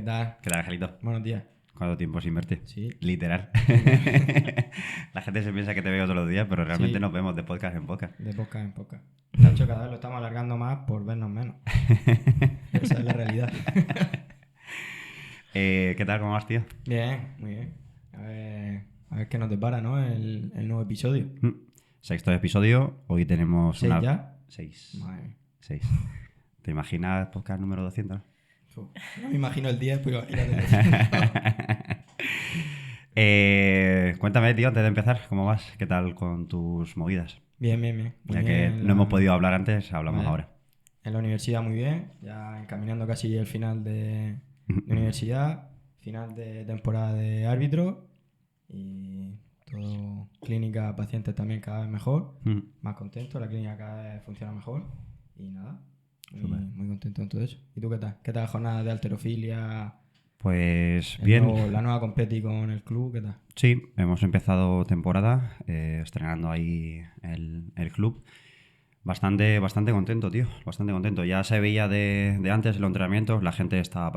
tal? ¿Qué tal, Angelito? Buenos días. ¿Cuánto tiempo sin verte? Sí. Literal. La gente se piensa que te veo todos los días, pero realmente Sí. nos vemos de podcast en podcast. De podcast en podcast. De hecho, cada vez lo estamos alargando más por vernos menos. Esa es la realidad. ¿Qué tal? ¿Cómo vas, tío? Bien, muy bien. A ver qué nos depara, ¿no? El nuevo episodio. Sexto episodio. Hoy tenemos ¿Seis ya? 6. Madre mía. 6. ¿Te imaginas podcast número 200? No me imagino el 10, pero imagínate. Cuéntame, tío, antes de empezar, ¿cómo vas? ¿Qué tal con tus movidas? Bien, bien, bien. Muy Ya bien que no hemos podido hablar antes, hablamos Vale. ahora. En la universidad muy bien. Ya encaminando casi el final de universidad. Final de temporada de árbitro. Y todo clínica, pacientes también cada vez mejor. Más contento. La clínica cada vez funciona mejor. Y nada. Muy contento en todo eso. ¿Y tú qué tal? ¿Qué tal la jornada de halterofilia? Pues bien. La nueva competi con el club, ¿qué tal? Sí, hemos empezado temporada estrenando ahí el club. Bastante contento, tío. Bastante contento. Ya se veía de antes los entrenamientos, la gente estaba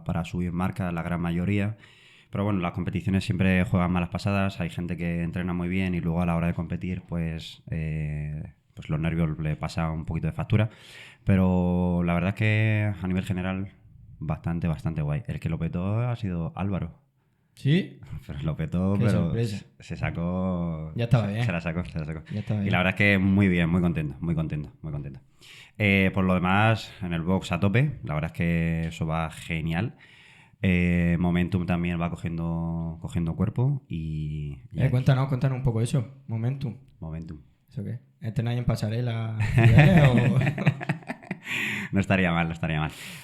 para subir marcas, la gran mayoría. Pero bueno, las competiciones siempre juegan malas pasadas. Hay gente que entrena muy bien y luego a la hora de competir, pues los nervios le pasa un poquito de factura. Pero la verdad es que a nivel general, bastante guay. El que lo petó ha sido Álvaro. ¿Sí? Pero lo petó, Qué pero sorpresa. se Ya sacó. estaba bien. Se la sacó. Ya estaba Y bien. la verdad es que muy bien, muy contento. Por lo demás, en el box a tope. La verdad es que eso va genial. Momentum también va cogiendo cuerpo y Cuéntanos un poco eso. Momentum. Momentum. ¿Eso qué? ¿Entrenáis en pasarela o...? No estaría mal.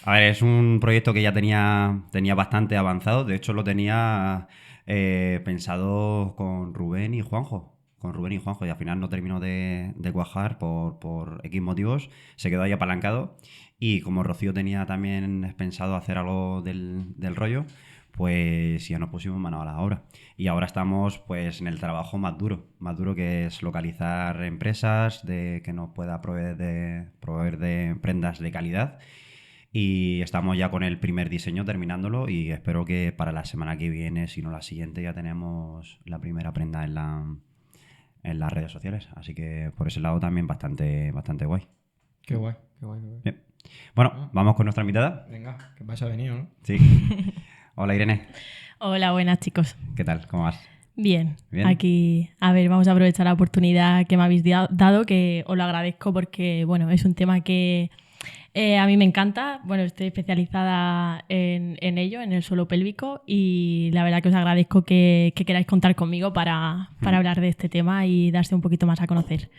A ver, es un proyecto que ya tenía bastante avanzado. De hecho, lo tenía pensado con Rubén y Juanjo. Y al final no terminó de cuajar por X motivos. Se quedó ahí apalancado. Y como Rocío tenía también pensado hacer algo del rollo, pues ya nos pusimos mano a la obra. Y ahora estamos pues en el trabajo más duro que es localizar empresas que nos pueda proveer de prendas de calidad. Y estamos ya con el primer diseño terminándolo y espero que para la semana que viene, si no la siguiente, ya tenemos la primera prenda en las redes sociales. Así que por ese lado también bastante guay. Qué guay. Bien. Bueno, vamos con nuestra invitada. Venga, que vas a venir, ¿no? Sí. Hola, Irene. Hola, buenas chicos. ¿Qué tal? ¿Cómo vas? Bien. Bien. Aquí, a ver, vamos a aprovechar la oportunidad que me habéis dado, que os lo agradezco porque, bueno, es un tema que a mí me encanta. Bueno, estoy especializada en ello, en el suelo pélvico, y la verdad que os agradezco que queráis contar conmigo para hablar de este tema y darse un poquito más a conocer.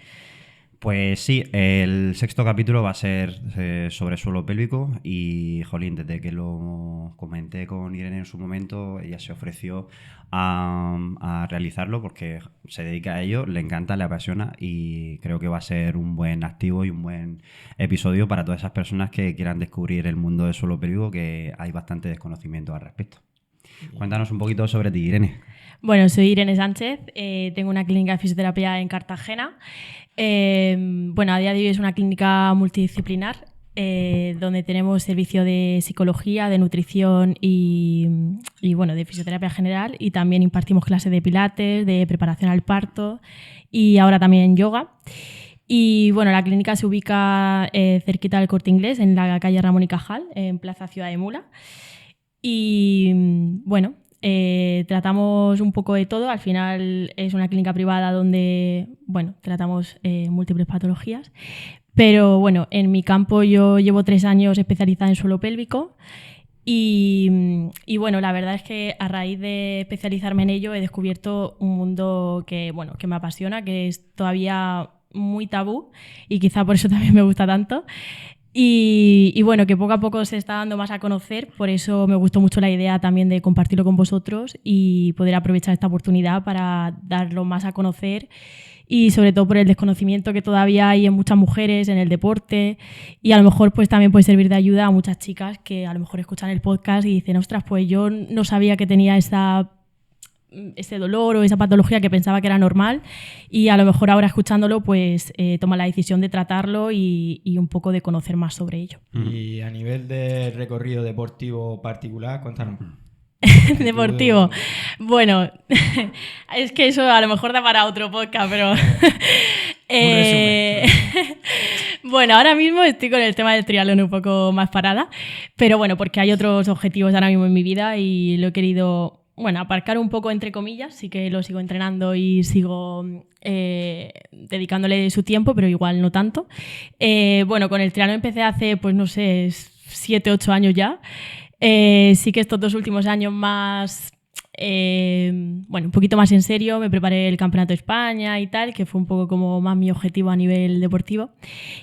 Pues sí, el sexto capítulo va a ser sobre suelo pélvico y, jolín, desde que lo comenté con Irene en su momento, ella se ofreció a realizarlo porque se dedica a ello, le encanta, le apasiona y creo que va a ser un buen activo y un buen episodio para todas esas personas que quieran descubrir el mundo del suelo pélvico, que hay bastante desconocimiento al respecto. Cuéntanos un poquito sobre ti, Irene. Bueno, soy Irene Sánchez, tengo una clínica de fisioterapia en Cartagena. Bueno, a día de hoy es una clínica multidisciplinar donde tenemos servicio de psicología, de nutrición y bueno, de fisioterapia general, y también impartimos clases de pilates, de preparación al parto y ahora también yoga. Y bueno, la clínica se ubica cerquita del Corte Inglés, en la calle Ramón y Cajal, en Plaza Ciudad de Mula. Y bueno, tratamos un poco de todo. Al final es una clínica privada donde, bueno, tratamos múltiples patologías. Pero bueno, en mi campo yo llevo 3 años especializada en suelo pélvico y bueno, la verdad es que a raíz de especializarme en ello he descubierto un mundo que me apasiona, que es todavía muy tabú y quizá por eso también me gusta tanto. Y bueno, que poco a poco se está dando más a conocer, por eso me gustó mucho la idea también de compartirlo con vosotros y poder aprovechar esta oportunidad para darlo más a conocer, y sobre todo por el desconocimiento que todavía hay en muchas mujeres en el deporte, y a lo mejor pues también puede servir de ayuda a muchas chicas que a lo mejor escuchan el podcast y dicen, ostras, pues yo no sabía que tenía esta ese dolor o esa patología que pensaba que era normal, y a lo mejor ahora escuchándolo pues toma la decisión de tratarlo y un poco de conocer más sobre ello. Y a nivel de recorrido deportivo particular, cuéntanos. Deportivo. Bueno, es que eso a lo mejor da para otro podcast, pero... Bueno, ahora mismo estoy con el tema del triatlón un poco más parada, pero bueno, porque hay otros objetivos ahora mismo en mi vida y lo he querido, bueno, aparcar un poco entre comillas, sí que lo sigo entrenando y sigo dedicándole su tiempo, pero igual no tanto. Bueno, con el triatlón empecé hace, pues no sé, 7, 8 años ya. Sí que estos 2 últimos años más, bueno, un poquito más en serio, me preparé el Campeonato de España y tal, que fue un poco como más mi objetivo a nivel deportivo.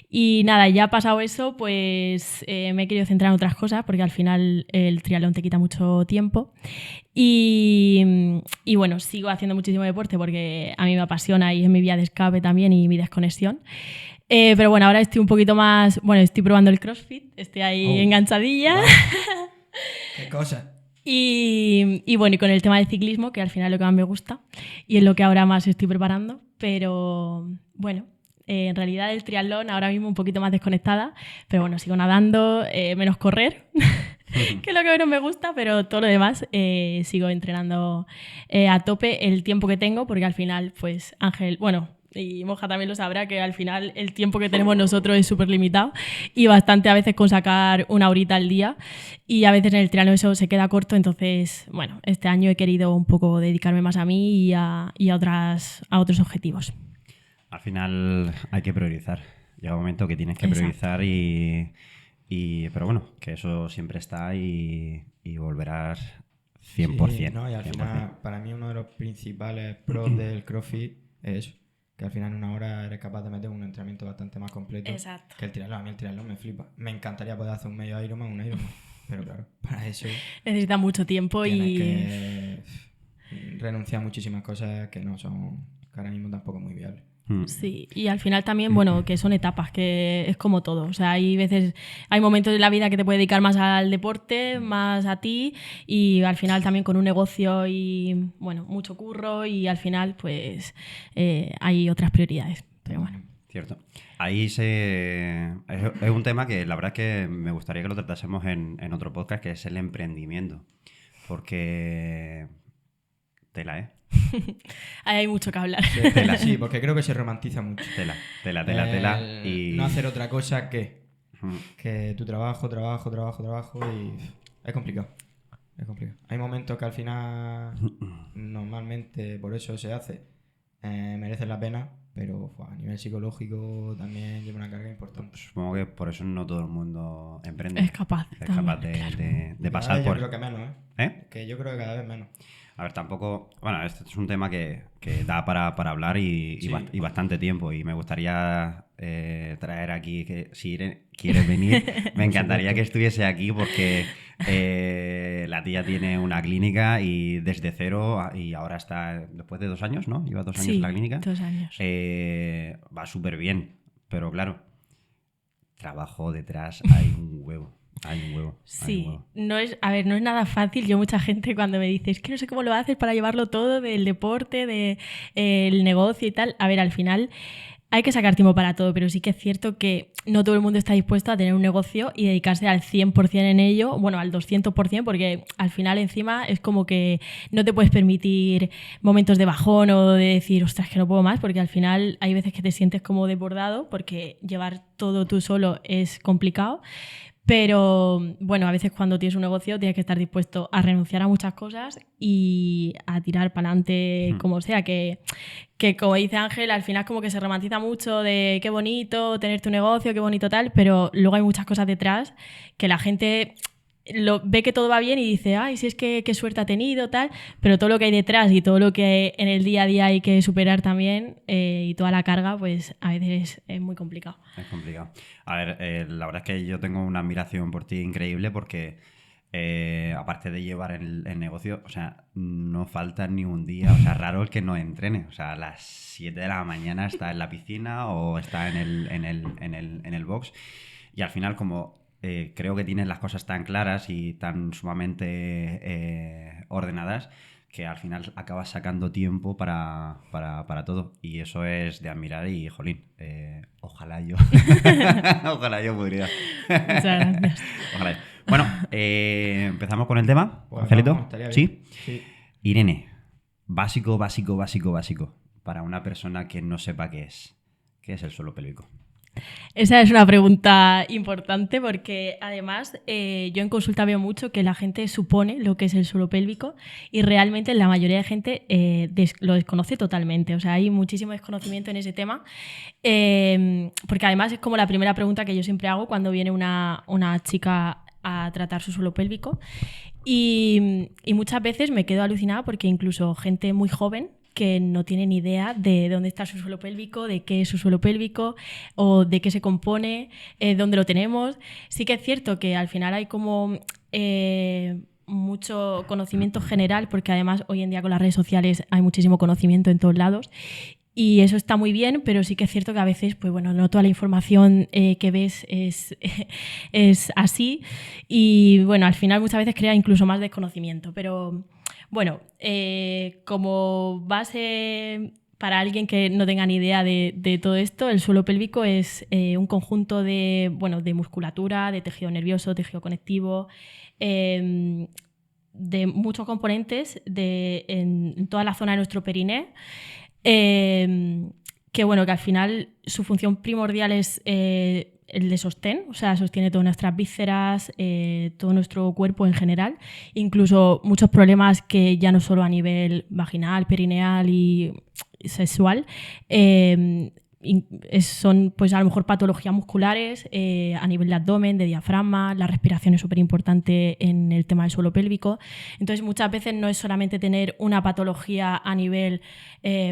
Y nada, ya ha pasado eso, pues me he querido centrar en otras cosas, porque al final el triatlón te quita mucho tiempo. Y bueno, sigo haciendo muchísimo deporte porque a mí me apasiona y es mi vía de escape también y mi desconexión. Pero bueno, ahora estoy un poquito más, bueno, estoy probando el CrossFit, estoy ahí enganchadilla. Wow. Qué cosa. Y bueno, y con el tema del ciclismo, que al final es lo que más me gusta y es lo que ahora más estoy preparando. Pero bueno, en realidad el triatlón ahora mismo un poquito más desconectada, pero bueno, sigo nadando, menos correr, que es lo que menos me gusta, pero todo lo demás sigo entrenando a tope el tiempo que tengo, porque al final, pues Ángel, bueno... Y Moja también lo sabrá, que al final el tiempo que tenemos nosotros es súper limitado y bastante a veces con sacar 1 horita al día, y a veces en el triatlón eso se queda corto. Entonces, bueno, este año he querido un poco dedicarme más a mí y a otros objetivos. Al final hay que priorizar. Llega un momento que tienes que priorizar pero bueno, que eso siempre está y volverás 100%. Sí, no, y al 100%. final, para mí uno de los principales pros del CrossFit es eso, que al final en 1 hora eres capaz de meter un entrenamiento bastante más completo. Exacto. Que el triatlón. A mí el triatlón me flipa. Me encantaría poder hacer un medio Ironman, pero claro, para eso necesita mucho tiempo tienes y... que renunciar a muchísimas cosas que ahora mismo tampoco es muy viable. Sí, y al final también, bueno, que son etapas, que es como todo. O sea, hay momentos de la vida que te puedes dedicar más al deporte, más a ti, y al final también con un negocio y, bueno, mucho curro, y al final, pues, hay otras prioridades. Pero bueno. Cierto. Es un tema que la verdad es que me gustaría que lo tratásemos en otro podcast, que es el emprendimiento. Porque... Tela, ¿eh? Ahí hay mucho que hablar. Tela, sí, porque creo que se romantiza mucho. Tela. Y... no hacer otra cosa que tu trabajo y es complicado. Hay momentos que al final normalmente por eso se hace, merecen la pena, pero a nivel psicológico también lleva una carga importante. Supongo que por eso no todo el mundo emprende. Es capaz de pasar por... Yo creo que menos, Que yo creo que cada vez menos. A ver, tampoco... Bueno, este es un tema que da para hablar y bastante tiempo. Y me gustaría traer aquí, que si Irene quieres venir, me encantaría que estuviese aquí porque la tía tiene una clínica y desde cero, y ahora está después de 2 años, ¿no? Lleva 2 años en la clínica. 2 años. Va súper bien, pero claro, trabajo detrás hay un huevo. Sí, no es nada fácil. Yo, mucha gente cuando me dice, es que no sé cómo lo haces para llevarlo todo, del deporte, del negocio y tal. A ver, al final hay que sacar tiempo para todo, pero sí que es cierto que no todo el mundo está dispuesto a tener un negocio y dedicarse al 100% en ello, bueno, al 200%, porque al final encima es como que no te puedes permitir momentos de bajón o de decir, ostras, que no puedo más, porque al final hay veces que te sientes como desbordado, porque llevar todo tú solo es complicado. Pero bueno, a veces cuando tienes un negocio tienes que estar dispuesto a renunciar a muchas cosas y a tirar para adelante como sea, que como dice Ángel, al final como que se romantiza mucho de qué bonito tener tu negocio, qué bonito tal, pero luego hay muchas cosas detrás que la gente ve que todo va bien y dice, ay, si es que qué suerte ha tenido, tal, pero todo lo que hay detrás y todo lo que en el día a día hay que superar también, y toda la carga, pues a veces es muy complicado. Es complicado. A ver, la verdad es que yo tengo una admiración por ti increíble porque aparte de llevar el negocio, o sea, no falta ni un día, o sea, raro el que no entrene, o sea, a las 7 de la mañana está en la piscina o está en el box, y al final como creo que tienes las cosas tan claras y tan sumamente ordenadas que al final acabas sacando tiempo para todo. Y eso es de admirar y, jolín, ojalá yo. Ojalá yo pudiera. Muchas gracias. Ojalá yo. Bueno, empezamos con el tema, Pues Angelito. vamos, estaría bien. ¿Sí? Sí. Irene, básico, para una persona que no sepa qué es el suelo pélvico. Esa es una pregunta importante porque además yo en consulta veo mucho que la gente supone lo que es el suelo pélvico y realmente la mayoría de gente lo desconoce totalmente. O sea, hay muchísimo desconocimiento en ese tema porque además es como la primera pregunta que yo siempre hago cuando viene una chica a tratar su suelo pélvico y muchas veces me quedo alucinada porque incluso gente muy joven que no tiene ni idea de dónde está su suelo pélvico, de qué es su suelo pélvico o de qué se compone, dónde lo tenemos. Sí que es cierto que al final hay como mucho conocimiento general, porque además hoy en día con las redes sociales hay muchísimo conocimiento en todos lados y eso está muy bien, pero sí que es cierto que a veces pues bueno, no toda la información que ves es así y bueno, al final muchas veces crea incluso más desconocimiento, pero bueno, como base para alguien que no tenga ni idea de todo esto, el suelo pélvico es un conjunto de musculatura, de tejido nervioso, tejido conectivo, de muchos componentes en toda la zona de nuestro periné, que bueno, que al final su función primordial es el de sostén, o sea, sostiene todas nuestras vísceras, todo nuestro cuerpo en general, incluso muchos problemas que ya no solo a nivel vaginal, perineal y sexual, son pues a lo mejor patologías musculares a nivel de abdomen, de diafragma, la respiración es súper importante en el tema del suelo pélvico. Entonces muchas veces no es solamente tener una patología a nivel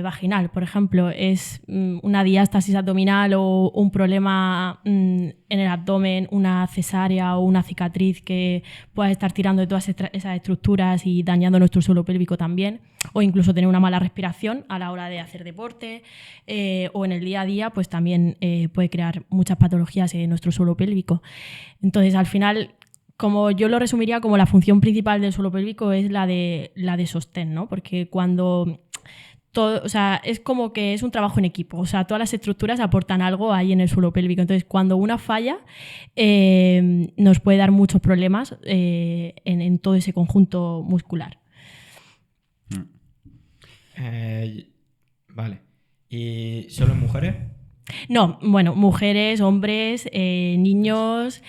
vaginal, por ejemplo, es una diástasis abdominal o un problema en el abdomen, una cesárea o una cicatriz que pueda estar tirando de todas esas estructuras y dañando nuestro suelo pélvico también, o incluso tener una mala respiración a la hora de hacer deporte o en el día a día, pues también puede crear muchas patologías en nuestro suelo pélvico. Entonces, al final, como yo lo resumiría como la función principal del suelo pélvico es la de sostén, ¿no? Porque cuando todo, o sea, es como que es un trabajo en equipo, o sea, todas las estructuras aportan algo ahí en el suelo pélvico. Entonces, cuando una falla, nos puede dar muchos problemas en todo ese conjunto muscular. Vale. ¿Y solo en mujeres? No, bueno, mujeres, hombres, niños,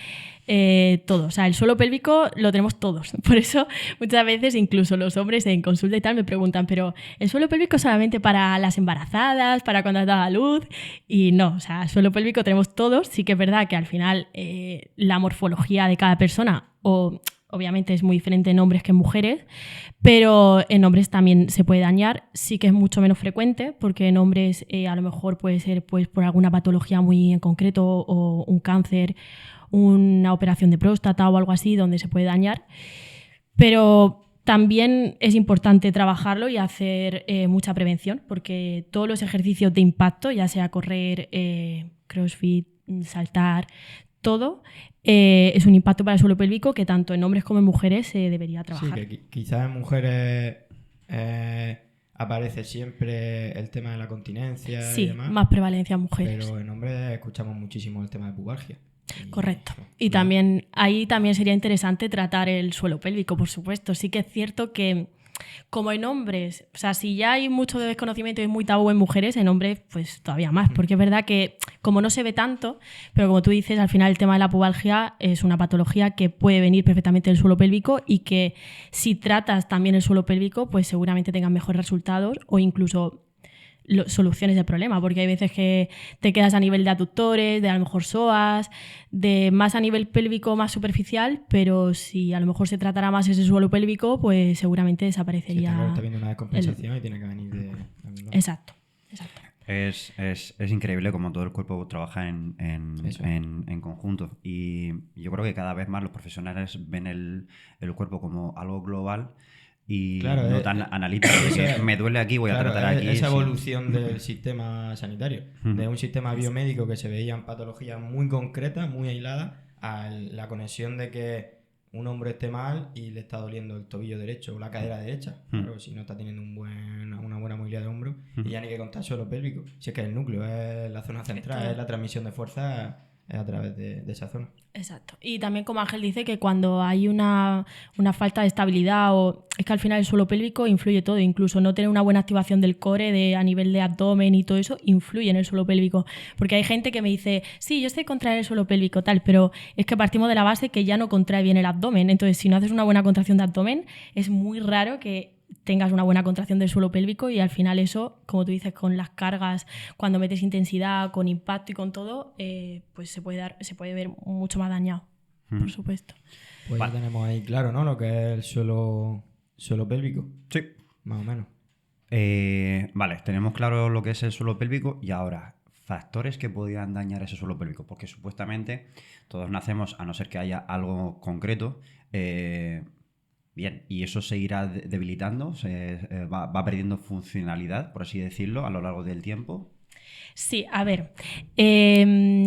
todo. O sea, el suelo pélvico lo tenemos todos. Por eso muchas veces incluso los hombres en consulta y tal me preguntan, pero ¿el suelo pélvico es solamente para las embarazadas, para cuando has dado a luz? Y no, o sea, el suelo pélvico tenemos todos. Sí que es verdad que al final la morfología de cada persona obviamente es muy diferente en hombres que en mujeres, pero en hombres también se puede dañar. Sí que es mucho menos frecuente, porque en hombres a lo mejor puede ser pues, por alguna patología muy en concreto o un cáncer, una operación de próstata o algo así donde se puede dañar. Pero también es importante trabajarlo y hacer mucha prevención, porque todos los ejercicios de impacto, ya sea correr, crossfit, saltar, todo es un impacto para el suelo pélvico que tanto en hombres como en mujeres se debería trabajar. Sí, que quizás en mujeres aparece siempre el tema de la continencia y demás. Sí, más prevalencia en mujeres. Pero en hombres escuchamos muchísimo el tema de pubalgia. Correcto. Y también ahí también sería interesante tratar el suelo pélvico, por supuesto. Sí que es cierto que como en hombres, o sea, si ya hay mucho desconocimiento y es muy tabú en mujeres, en hombres pues todavía más, porque es verdad que como no se ve tanto, pero como tú dices, al final el tema de la pubalgia es una patología que puede venir perfectamente del suelo pélvico y que si tratas también el suelo pélvico, pues seguramente tengas mejores resultados o incluso soluciones del problema, porque hay veces que te quedas a nivel de aductores, de a lo mejor psoas, de más a nivel pélvico más superficial, pero si a lo mejor se tratara más ese suelo pélvico, pues seguramente desaparecería. Sí, está viendo una descompensación y tiene que venir de... Exacto. Es increíble cómo todo el cuerpo trabaja en conjunto, y yo creo que cada vez más los profesionales ven el cuerpo como algo global y claro, no tan analítico, que me duele aquí, voy a tratar aquí. Esa evolución del sistema sanitario, de un sistema biomédico que se veían patologías muy concretas, muy aisladas, a la conexión de que un hombro esté mal y le está doliendo el tobillo derecho o la cadera derecha. Claro, si no está teniendo una buena movilidad de hombro. Y ya ni que contar suelo pélvico. Si es que el núcleo es la zona central, es la transmisión de fuerza, es a través de esa zona. Exacto. Y también como Ángel dice que cuando hay una falta de estabilidad es que al final el suelo pélvico influye todo, incluso no tener una buena activación del core a nivel de abdomen y todo eso influye en el suelo pélvico. Porque hay gente que me dice, sí, yo sé contraer el suelo pélvico tal, pero es que partimos de la base que ya no contrae bien el abdomen. Entonces, si no haces una buena contracción de abdomen, es muy raro que tengas una buena contracción del suelo pélvico y al final eso, como tú dices, con las cargas, cuando metes intensidad, con impacto y con todo, pues se puede ver mucho más dañado, por supuesto. Pues ya tenemos ahí claro, ¿no? Lo que es el suelo pélvico. Sí. Más o menos. Vale, tenemos claro lo que es el suelo pélvico y ahora, factores que podrían dañar ese suelo pélvico, porque supuestamente todos nacemos, a no ser que haya algo concreto, bien, y eso se irá debilitando, va perdiendo funcionalidad, por así decirlo, a lo largo del tiempo. Sí, a ver,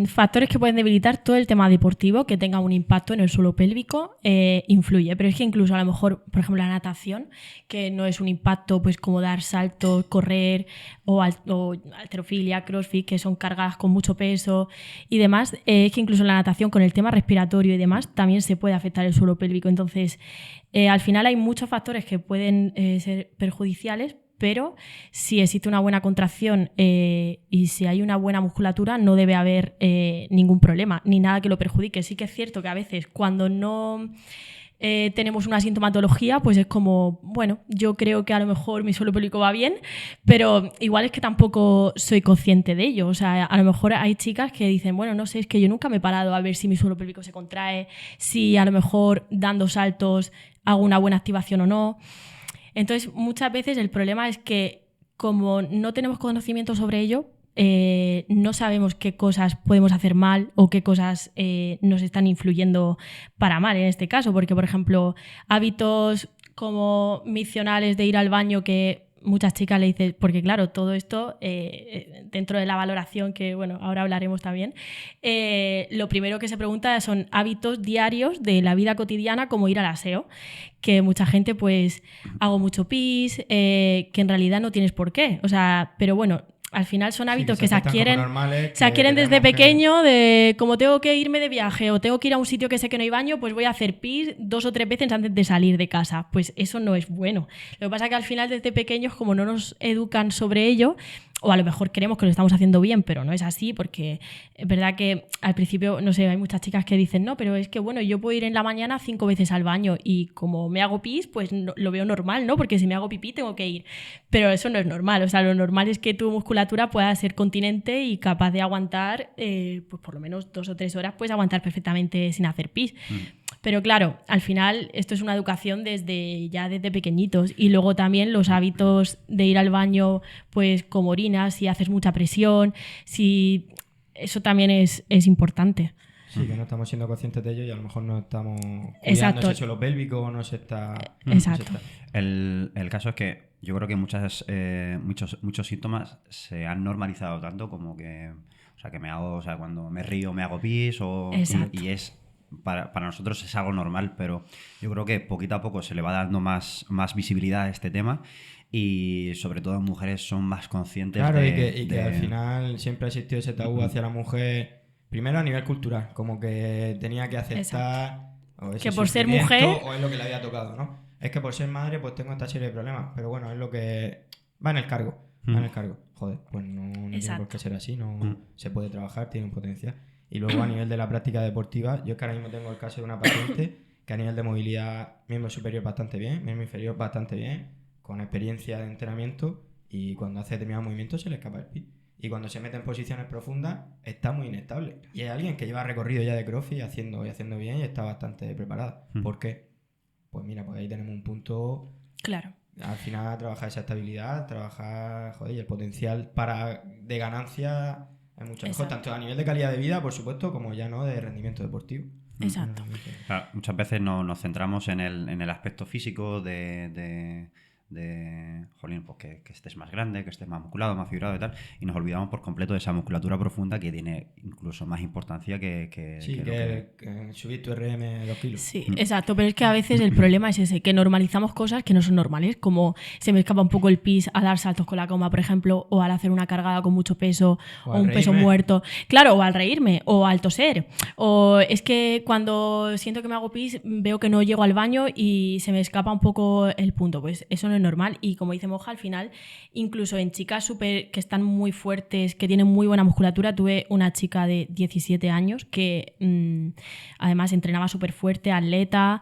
factores que pueden debilitar todo el tema deportivo, que tenga un impacto en el suelo pélvico, influye, pero es que incluso a lo mejor, por ejemplo, la natación, que no es un impacto pues como dar saltos, correr o halterofilia, crossfit, que son cargas con mucho peso y demás, es que incluso la natación con el tema respiratorio y demás también se puede afectar el suelo pélvico. Entonces, al final hay muchos factores que pueden ser perjudiciales, pero si existe una buena contracción y si hay una buena musculatura no debe haber ningún problema, ni nada que lo perjudique. Sí que es cierto que a veces cuando no tenemos una sintomatología, pues es como, bueno, yo creo que a lo mejor mi suelo pélvico va bien, pero igual es que tampoco soy consciente de ello. O sea, a lo mejor hay chicas que dicen, bueno, no sé, es que yo nunca me he parado a ver si mi suelo pélvico se contrae, si a lo mejor dando saltos hago una buena activación o no. Entonces, muchas veces el problema es que como no tenemos conocimiento sobre ello, no sabemos qué cosas podemos hacer mal o qué cosas nos están influyendo para mal en este caso. Porque, por ejemplo, hábitos como miccionales de ir al baño que muchas chicas le dicen, porque claro, todo esto dentro de la valoración que, bueno, ahora hablaremos también, lo primero que se pregunta son hábitos diarios de la vida cotidiana como ir al aseo, que mucha gente pues hago mucho pis, que en realidad no tienes por qué, o sea, pero bueno, al final son hábitos que se adquieren desde pequeño, de como tengo que irme de viaje o tengo que ir a un sitio que sé que no hay baño, pues voy a hacer pis 2 o 3 veces antes de salir de casa. Pues eso no es bueno. Lo que pasa es que al final desde pequeños, como no nos educan sobre ello, o a lo mejor creemos que lo estamos haciendo bien, pero no es así, porque es verdad que al principio, no sé, hay muchas chicas que dicen, no, pero es que bueno, yo puedo ir en la mañana 5 veces al baño y como me hago pis, pues no, lo veo normal, ¿no? Porque si me hago pipí tengo que ir. Pero eso no es normal, o sea, lo normal es que tu musculatura pueda ser continente y capaz de aguantar, pues por lo menos 2 o 3 horas, puedes aguantar perfectamente sin hacer pis. Pero claro, al final esto es una educación desde pequeñitos y luego también los hábitos de ir al baño pues como orinas, si haces mucha presión, si eso también es importante. Sí, que no estamos siendo conscientes de ello y a lo mejor no estamos cuidando ese suelo pélvico, no se está... Exacto. El caso es que yo creo que muchos síntomas se han normalizado tanto como que, o sea, que me hago, o sea, cuando me río me hago pis y es... Para nosotros es algo normal, pero yo creo que poquito a poco se le va dando más visibilidad a este tema y sobre todo las mujeres son más conscientes. Claro, y que al final siempre ha existido ese tabú hacia la mujer, primero a nivel cultural, como que tenía que aceptar o ese que por ser mujer o es lo que le había tocado, ¿no? Es que por ser madre pues tengo esta serie de problemas, pero bueno, es lo que va en el cargo, Joder, pues no tiene por qué ser así, no se puede trabajar, tiene un potencial. Y luego a nivel de la práctica deportiva, yo es que ahora mismo tengo el caso de una paciente que a nivel de movilidad, miembro superior bastante bien, miembro inferior bastante bien, con experiencia de entrenamiento y cuando hace determinados movimientos se le escapa el pis. Y cuando se mete en posiciones profundas está muy inestable. Y hay alguien que lleva recorrido ya de CrossFit haciendo bien y está bastante preparada. ¿Por qué? Pues mira, pues ahí tenemos un punto... Claro. Al final trabajar esa estabilidad, trabajar, y el potencial de ganancia... Es mucho mejor, tanto a nivel de calidad de vida, por supuesto, como ya no de rendimiento deportivo. Exacto. Claro, muchas veces nos centramos en el aspecto físico de jolín, pues que estés más grande, que estés más musculado, más fibrado y tal, y nos olvidamos por completo de esa musculatura profunda que tiene incluso más importancia que Sí, lo que subir tu RM 2 kilos. Sí, exacto, pero es que a veces el problema es ese, que normalizamos cosas que no son normales, como se me escapa un poco el pis al dar saltos con la cama, por ejemplo, o al hacer una cargada con mucho peso, O o al un peso reírme. muerto. Claro, o al reírme, o al toser. O es que cuando siento que me hago pis, veo que no llego al baño y se me escapa un poco el punto. Pues eso no es normal. Y como dice Moja, al final, incluso en chicas que están muy fuertes, que tienen muy buena musculatura, tuve una chica de 17 años que además entrenaba súper fuerte, atleta,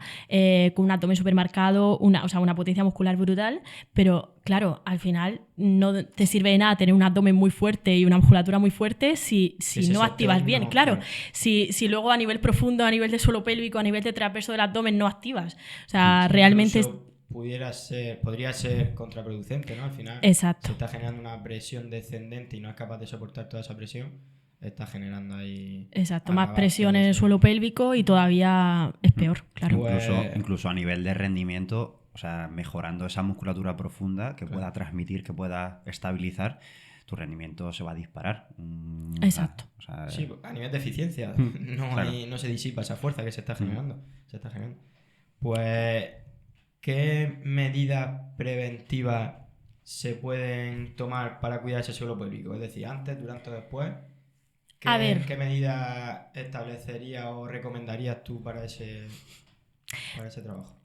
con un abdomen súper marcado, una potencia muscular brutal, pero claro, al final no te sirve de nada tener un abdomen muy fuerte y una musculatura muy fuerte si Ese no activas sostén bien, no, claro. claro. Si luego a nivel profundo, a nivel de suelo pélvico, a nivel de trapezo del abdomen no activas. O sea, realmente... Incluso podría ser contraproducente, ¿no? Al final Exacto. se está generando una presión descendente y no es capaz de soportar toda esa presión, está generando ahí... Exacto, más agravar presión todo en el eso. suelo pélvico y todavía es peor, claro. Pues- incluso a nivel de rendimiento, o sea, mejorando esa musculatura profunda que Claro. pueda transmitir, que pueda estabilizar, tu rendimiento se va a disparar. Exacto. O sea, Sí, a nivel de eficiencia, claro. no se disipa esa fuerza que se está generando. Se está generando. Pues, ¿qué medidas preventivas se pueden tomar para cuidar ese suelo pélvico? Es decir, antes, durante o después. A ver. ¿Qué medidas establecerías o recomendarías tú para ese trabajo?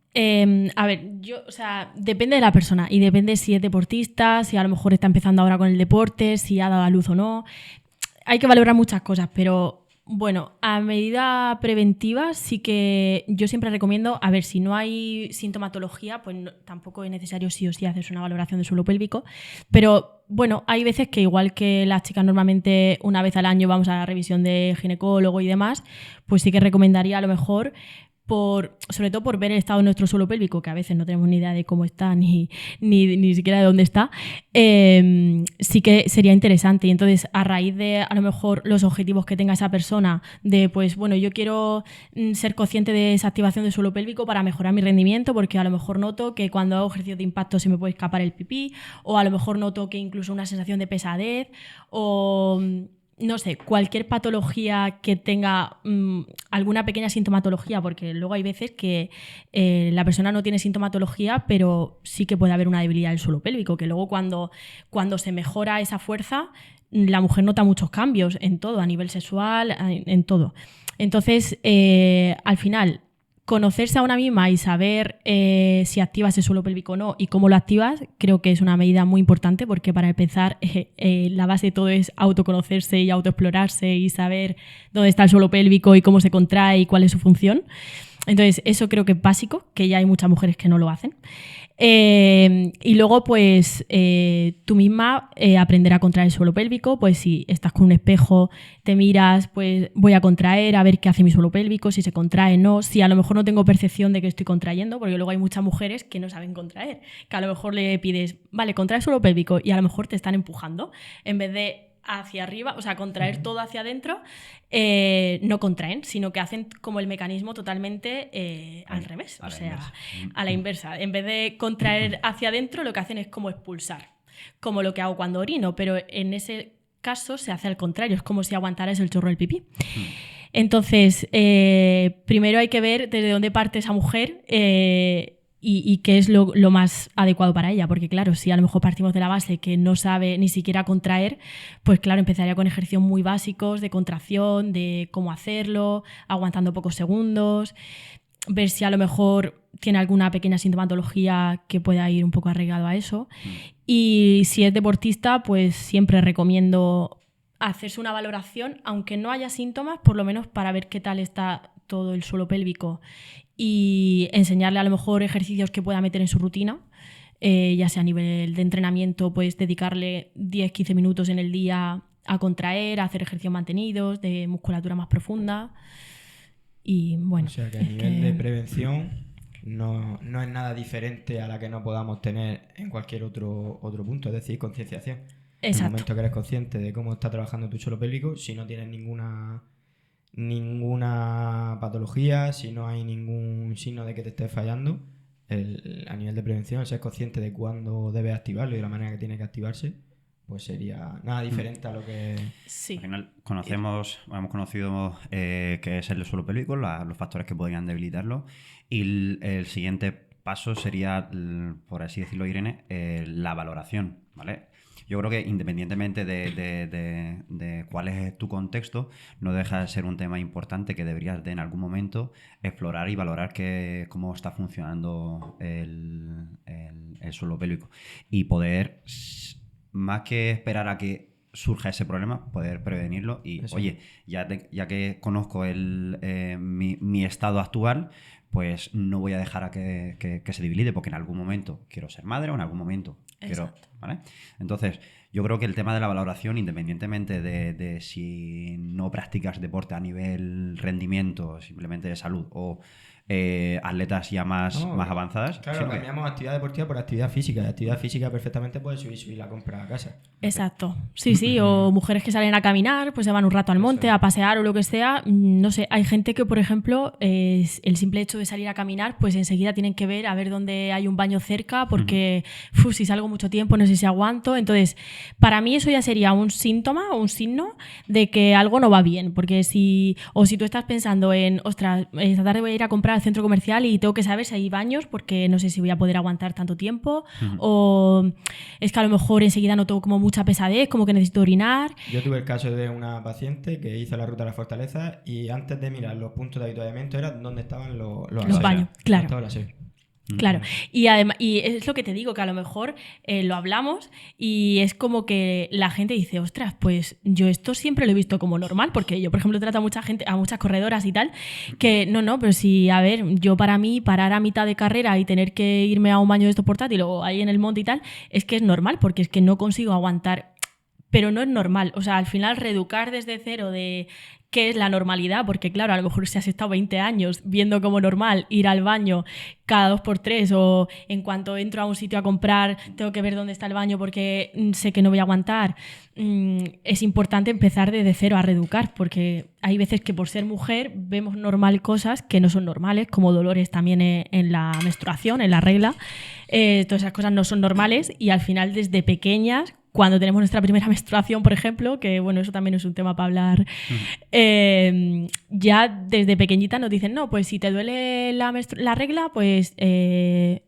A ver, depende de la persona y depende si es deportista, si a lo mejor está empezando ahora con el deporte, si ha dado a luz o no. Hay que valorar muchas cosas, pero bueno, a medida preventiva sí que yo siempre recomiendo, a ver, si no hay sintomatología, pues tampoco es necesario sí o sí hacerse una valoración del suelo pélvico, pero bueno, hay veces que igual que las chicas normalmente una vez al año vamos a la revisión de ginecólogo y demás, pues sí que recomendaría a lo mejor sobre todo por ver el estado de nuestro suelo pélvico, que a veces no tenemos ni idea de cómo está ni siquiera de dónde está, sí que sería interesante. Y entonces, a raíz de a lo mejor los objetivos que tenga esa persona, de pues bueno, yo quiero ser consciente de esa activación del suelo pélvico para mejorar mi rendimiento, porque a lo mejor noto que cuando hago ejercicio de impacto se me puede escapar el pipí, o a lo mejor noto que incluso una sensación de pesadez, o... no sé, cualquier patología que tenga alguna pequeña sintomatología, porque luego hay veces que la persona no tiene sintomatología, pero sí que puede haber una debilidad del suelo pélvico, que luego cuando se mejora esa fuerza, la mujer nota muchos cambios en todo, a nivel sexual, en todo. Entonces, al final, conocerse a una misma y saber si activas el suelo pélvico o no y cómo lo activas, creo que es una medida muy importante, porque para empezar la base de todo es autoconocerse y autoexplorarse y saber dónde está el suelo pélvico y cómo se contrae y cuál es su función. Entonces, eso creo que es básico, que ya hay muchas mujeres que no lo hacen. Y luego, pues, tú misma aprender a contraer el suelo pélvico. Pues si estás con un espejo, te miras, pues voy a contraer, a ver qué hace mi suelo pélvico, si se contrae o no. Si a lo mejor no tengo percepción de que estoy contrayendo, porque luego hay muchas mujeres que no saben contraer, que a lo mejor le pides, vale, contrae el suelo pélvico, y a lo mejor te están empujando, en vez de hacia arriba, o sea, contraer todo hacia adentro, no contraen, sino que hacen como el mecanismo totalmente al revés, a o la sea, inversa. a la inversa. En vez de contraer hacia adentro, lo que hacen es como expulsar, como lo que hago cuando orino, pero en ese caso se hace al contrario, es como si aguantaras el chorro del pipí. Entonces, primero hay que ver desde dónde parte esa mujer y qué es lo más adecuado para ella, porque claro, si a lo mejor partimos de la base que no sabe ni siquiera contraer, pues claro, empezaría con ejercicios muy básicos de contracción, de cómo hacerlo, aguantando pocos segundos, ver si a lo mejor tiene alguna pequeña sintomatología que pueda ir un poco arraigado a eso. Y si es deportista, pues siempre recomiendo hacerse una valoración, aunque no haya síntomas, por lo menos para ver qué tal está todo el suelo pélvico y enseñarle a lo mejor ejercicios que pueda meter en su rutina, ya sea a nivel de entrenamiento, pues dedicarle 10-15 minutos en el día a contraer, a hacer ejercicios mantenidos, de musculatura más profunda. Y bueno, O sea que a nivel de prevención no es nada diferente a la que no podamos tener en cualquier otro punto, es decir, concienciación. En el momento que eres consciente de cómo está trabajando tu suelo pélvico, si no tienes ninguna patología, si no hay ningún signo de que te esté fallando, a nivel de prevención, ser consciente de cuándo debe activarlo y de la manera que tiene que activarse, pues sería nada diferente a lo que... Sí. Al final hemos conocido qué es el suelo pélvico, los factores que podrían debilitarlo, y el siguiente paso sería, por así decirlo, Irene, la valoración, ¿vale? Yo creo que independientemente de cuál es tu contexto, no deja de ser un tema importante que deberías en algún momento explorar y valorar cómo está funcionando el suelo pélvico y poder, más que esperar a que surja ese problema, poder prevenirlo y, eso. Oye, ya que conozco mi estado actual, pues no voy a dejar a que se debilite, porque en algún momento quiero ser madre o en algún momento quiero... ¿Vale? Entonces, yo creo que el tema de la valoración, independientemente de si no practicas deporte a nivel rendimiento, simplemente de salud, o atletas ya más avanzadas... Claro, cambiamos actividad deportiva por actividad física. Y actividad física perfectamente puedes subir la compra a casa. Exacto. Sí, o mujeres que salen a caminar, pues se van un rato al monte, a pasear o lo que sea. No sé, hay gente que, por ejemplo, el simple hecho de salir a caminar, pues enseguida tienen que ver a ver dónde hay un baño cerca, porque si salgo mucho tiempo no sé si aguanto. Entonces, para mí eso ya sería un síntoma o un signo de que algo no va bien, porque si tú estás pensando en, ostras, esta tarde voy a ir a comprar al centro comercial y tengo que saber si hay baños porque no sé si voy a poder aguantar tanto tiempo, o es que a lo mejor enseguida noto como mucha pesadez, como que necesito orinar. Yo tuve el caso de una paciente que hizo la ruta de la fortaleza y antes de mirar los puntos de avituallamiento era dónde estaban los baños. Claro. Claro, y además, y es lo que te digo, que a lo mejor lo hablamos y es como que la gente dice, ostras, pues yo esto siempre lo he visto como normal, porque yo, por ejemplo, trato a mucha gente, a muchas corredoras y tal, que no, pero si, a ver, yo para mí parar a mitad de carrera y tener que irme a un baño de estos portátil o ahí en el monte y tal, es que es normal, porque es que no consigo aguantar. Pero no es normal, o sea, al final reeducar desde cero de qué es la normalidad, porque claro, a lo mejor si has estado 20 años viendo como normal ir al baño cada 2x3 o en cuanto entro a un sitio a comprar tengo que ver dónde está el baño porque sé que no voy a aguantar, es importante empezar desde cero a reeducar, porque hay veces que por ser mujer vemos normal cosas que no son normales, como dolores también en la menstruación, en la regla, todas esas cosas no son normales y al final desde pequeñas, cuando tenemos nuestra primera menstruación, por ejemplo, que bueno, eso también es un tema para hablar, ya desde pequeñita nos dicen, no, pues si te duele la regla, pues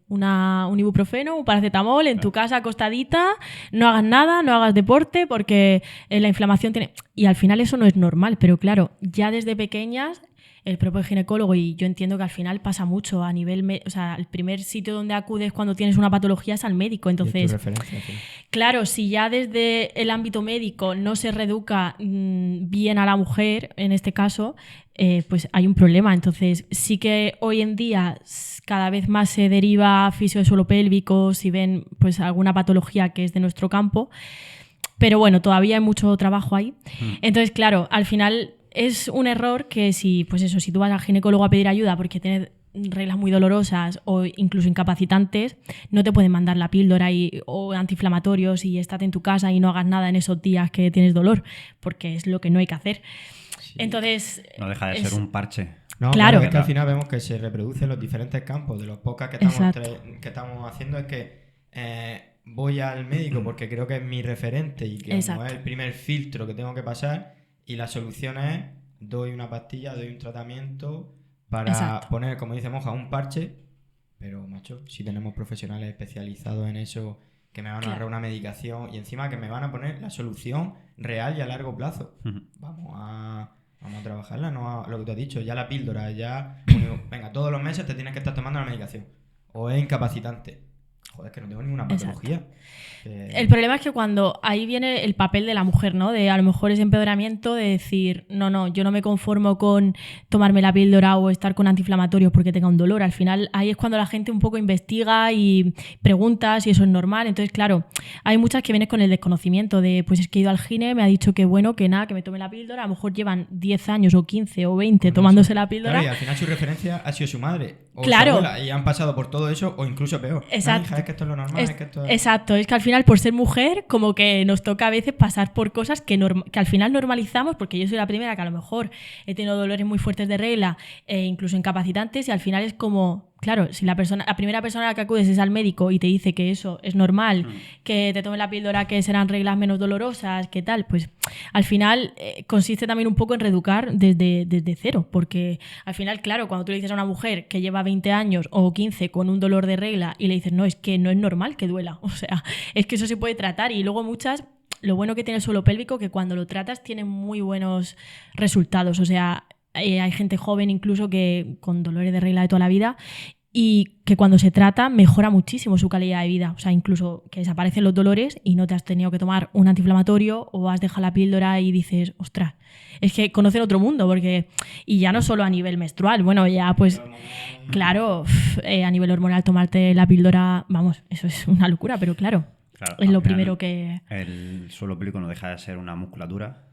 un ibuprofeno, un paracetamol en tu casa acostadita, no hagas nada, no hagas deporte porque la inflamación tiene... Y al final eso no es normal, pero claro, ya desde pequeñas... El propio ginecólogo, y yo entiendo que al final pasa mucho a nivel... O sea, el primer sitio donde acudes cuando tienes una patología es al médico. Entonces, claro, si ya desde el ámbito médico no se reeduca bien a la mujer, en este caso, pues hay un problema. Entonces, sí que hoy en día cada vez más se deriva fisio del suelo pélvico, si ven pues alguna patología que es de nuestro campo. Pero bueno, todavía hay mucho trabajo ahí. Entonces, claro, al final... Es un error que si tú vas al ginecólogo a pedir ayuda porque tienes reglas muy dolorosas o incluso incapacitantes, no te pueden mandar la píldora o antiinflamatorios y estate en tu casa y no hagas nada en esos días que tienes dolor, porque es lo que no hay que hacer. Sí. Entonces... No deja de ser un parche. No, claro. Es que al final vemos que se reproducen los diferentes campos. De los podcasts que estamos haciendo es que voy al médico porque creo que es mi referente y que como es el primer filtro que tengo que pasar... Y la solución es, doy una pastilla, doy un tratamiento para poner, como dice Moja, un parche. Pero, macho, si tenemos profesionales especializados en eso, que me van a ahorrar una medicación y encima que me van a poner la solución real y a largo plazo. Vamos a trabajarla, no a lo que tú has dicho. Ya la píldora, venga, todos los meses te tienes que estar tomando la medicación. O es incapacitante. Joder, que no tengo ninguna patología. El problema es que cuando ahí viene el papel de la mujer, ¿no? De a lo mejor ese empeoramiento de decir, no, yo no me conformo con tomarme la píldora o estar con antiinflamatorios porque tenga un dolor. Al final ahí es cuando la gente un poco investiga y pregunta si eso es normal. Entonces, claro, hay muchas que vienen con el desconocimiento de, pues es que he ido al gine, me ha dicho que bueno, que nada, que me tome la píldora. A lo mejor llevan 10 años o 15 o 20 tomándose la píldora. Claro, y al final su referencia ha sido su madre o claro. su abuela y han pasado por todo eso o incluso peor. Exacto. Hija, es que esto es lo normal, es que esto es... Exacto, es que al final por ser mujer como que nos toca a veces pasar por cosas que al final normalizamos, porque yo soy la primera que a lo mejor he tenido dolores muy fuertes de regla e incluso incapacitantes y al final es como, claro, si la primera persona a la que acudes es al médico y te dice que eso es normal, que te tomes la píldora, que serán reglas menos dolorosas, que tal, pues al final consiste también un poco en reeducar desde cero, porque al final, claro, cuando tú le dices a una mujer que lleva 20 años o 15 con un dolor de regla y le dices, no, es que no es normal que duela, o sea, es que eso se puede tratar. Y luego lo bueno que tiene el suelo pélvico, que cuando lo tratas tiene muy buenos resultados, o sea, hay gente joven incluso que con dolores de regla de toda la vida y que cuando se trata mejora muchísimo su calidad de vida. O sea, incluso que desaparecen los dolores y no te has tenido que tomar un antiinflamatorio o has dejado la píldora y dices, ostras, es que conocen otro mundo. Y ya no solo a nivel menstrual, bueno, ya pues claro, a nivel hormonal tomarte la píldora, vamos, eso es una locura, pero claro es lo primero que... El suelo pélvico no deja de ser una musculatura.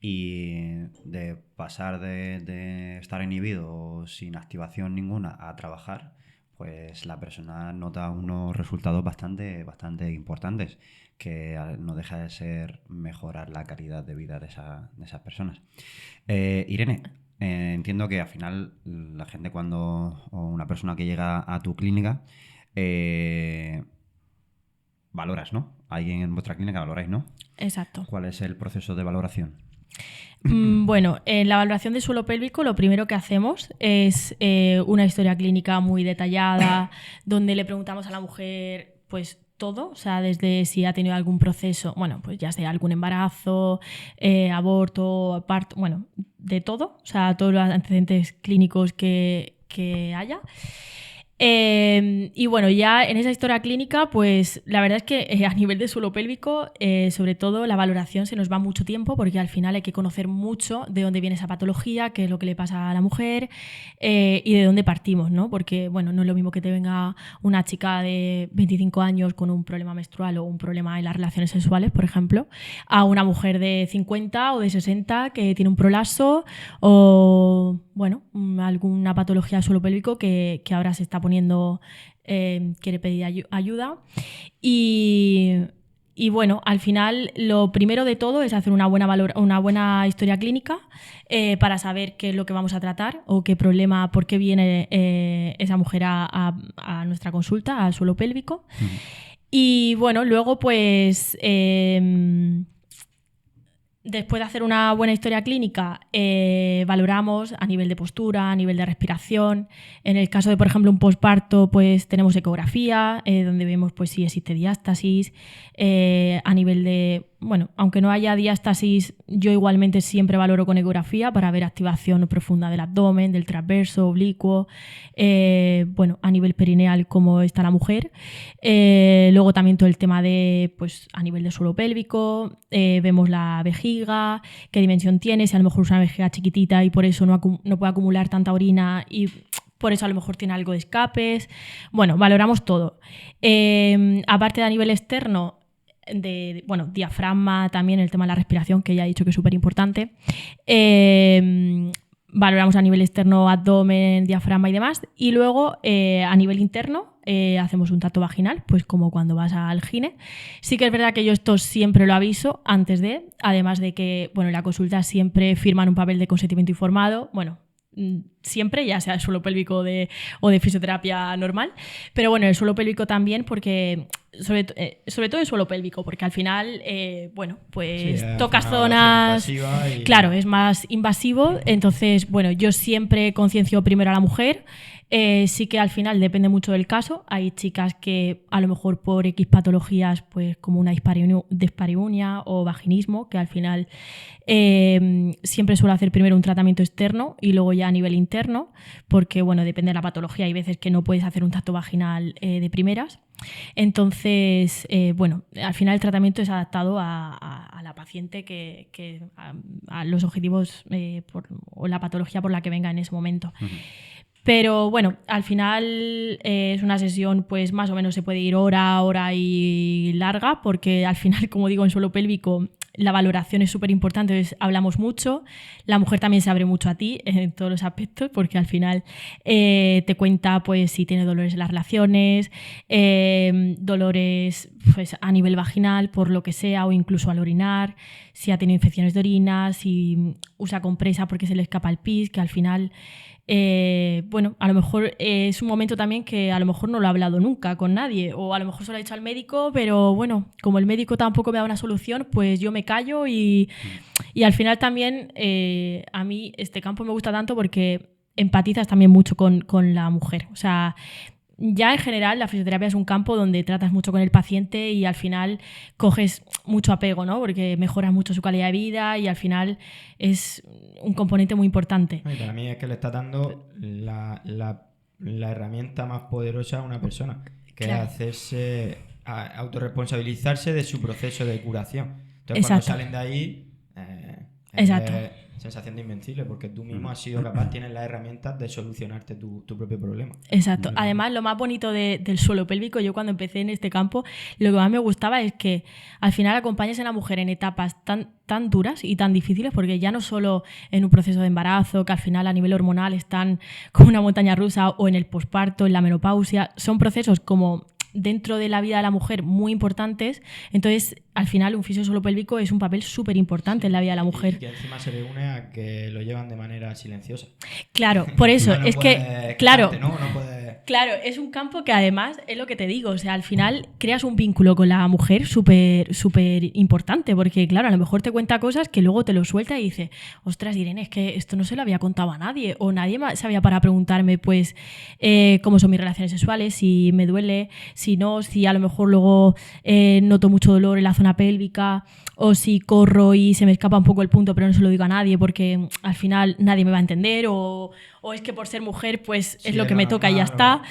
Y de pasar de estar inhibido sin activación ninguna a trabajar, pues la persona nota unos resultados bastante importantes, que no deja de ser mejorar la calidad de vida de esas personas. Irene, entiendo que al final la gente o una persona que llega a tu clínica, valoras, ¿no? Alguien en vuestra clínica valoráis, ¿no? Exacto. ¿Cuál es el proceso de valoración? Bueno, en la valoración de suelo pélvico lo primero que hacemos es una historia clínica muy detallada donde le preguntamos a la mujer pues todo, o sea, desde si ha tenido algún proceso, bueno, pues ya sea algún embarazo, aborto, parto, bueno, de todo, o sea, todos los antecedentes clínicos que haya. Y bueno, ya en esa historia clínica, pues la verdad es que a nivel de suelo pélvico, sobre todo la valoración se nos va mucho tiempo porque al final hay que conocer mucho de dónde viene esa patología, qué es lo que le pasa a la mujer y de dónde partimos, ¿no? Porque, bueno, no es lo mismo que te venga una chica de 25 años con un problema menstrual o un problema en las relaciones sexuales, por ejemplo, a una mujer de 50 o de 60 que tiene un prolapso o, bueno, alguna patología del suelo pélvico que ahora se está poniendo, quiere pedir ayuda. Y bueno, al final lo primero de todo es hacer una buena historia clínica para saber qué es lo que vamos a tratar o qué problema, por qué viene esa mujer a nuestra consulta, al suelo pélvico. Y bueno, luego pues... después de hacer una buena historia clínica, valoramos a nivel de postura, a nivel de respiración. En el caso de, por ejemplo, un posparto, pues tenemos ecografía, donde vemos pues, si existe diástasis. A nivel de... Bueno, aunque no haya diástasis, yo igualmente siempre valoro con ecografía para ver activación profunda del abdomen, del transverso, oblicuo. Bueno, a nivel perineal, cómo está la mujer. Luego también todo el tema de, pues, a nivel de suelo pélvico, vemos la vejiga, qué dimensión tiene, si a lo mejor es una vejiga chiquitita y por eso no puede acumular tanta orina y por eso a lo mejor tiene algo de escapes. Bueno, valoramos todo. Aparte de a nivel externo, diafragma, también el tema de la respiración, que ya he dicho que es súper importante. Valoramos a nivel externo abdomen, diafragma y demás. Y luego, a nivel interno, hacemos un tacto vaginal, pues como cuando vas al gine. Sí que es verdad que yo esto siempre lo aviso antes además de que, bueno, en la consulta siempre firman un papel de consentimiento informado. Bueno, siempre, ya sea el suelo pélvico o de fisioterapia normal, pero bueno, el suelo pélvico también porque sobre todo el suelo pélvico, porque al final bueno, pues sí, tocas zonas, claro, es más invasivo, entonces bueno, yo siempre conciencio primero a la mujer. Sí que al final depende mucho del caso. Hay chicas que a lo mejor por X patologías, pues como una dispareunia o vaginismo, que al final siempre suelo hacer primero un tratamiento externo y luego ya a nivel interno, porque bueno, depende de la patología. Hay veces que no puedes hacer un tacto vaginal de primeras. Entonces, bueno, al final el tratamiento es adaptado a la paciente a los objetivos o la patología por la que venga en ese momento. Uh-huh. Pero bueno, al final es una sesión, pues más o menos se puede ir hora y larga, porque al final, como digo, en suelo pélvico la valoración es súper importante, entonces hablamos mucho. La mujer también se abre mucho a ti en todos los aspectos, porque al final te cuenta pues si tiene dolores en las relaciones, dolores pues, a nivel vaginal, por lo que sea, o incluso al orinar, si ha tenido infecciones de orina, si usa compresa porque se le escapa el pis, que al final... bueno, a lo mejor es un momento también que a lo mejor no lo he hablado nunca con nadie, o a lo mejor se lo he dicho al médico, pero bueno, como el médico tampoco me da una solución, pues yo me callo y al final también a mí este campo me gusta tanto porque empatizas también mucho con la mujer. O sea, ya en general la fisioterapia es un campo donde tratas mucho con el paciente y al final coges mucho apego, ¿no? Porque mejoras mucho su calidad de vida y al final es un componente muy importante. Y para mí es que le está dando la herramienta más poderosa a una persona, que Claro. es hacerse, autorresponsabilizarse de su proceso de curación. Entonces Exacto. cuando salen de ahí, Exacto. sensación de invencible, porque tú mismo has sido capaz, tienes las herramientas de solucionarte tu propio problema. Exacto. Además, lo más bonito del suelo pélvico, yo cuando empecé en este campo, lo que más me gustaba es que al final acompañas a la mujer en etapas tan duras y tan difíciles, porque ya no solo en un proceso de embarazo, que al final a nivel hormonal están como una montaña rusa, o en el posparto, en la menopausia, son procesos como dentro de la vida de la mujer muy importantes. Entonces, al final, un fisio suelo pélvico es un papel súper importante en la vida de la mujer. Y que encima se le une a que lo llevan de manera silenciosa. Claro, por eso, No es puedes que, claro, quejarte, no puedes... Claro, es un campo que además es lo que te digo, o sea, al final creas un vínculo con la mujer súper importante, porque claro, a lo mejor te cuenta cosas que luego te lo suelta y dice, ostras, Irene, es que esto no se lo había contado a nadie, o nadie se había para preguntarme, pues, cómo son mis relaciones sexuales, si me duele, si no, si a lo mejor luego noto mucho dolor en la zona pélvica, o si corro y se me escapa un poco el punto, pero no se lo digo a nadie porque al final nadie me va a entender, o es que por ser mujer pues Sí, es lo que me toca y ya normal, está.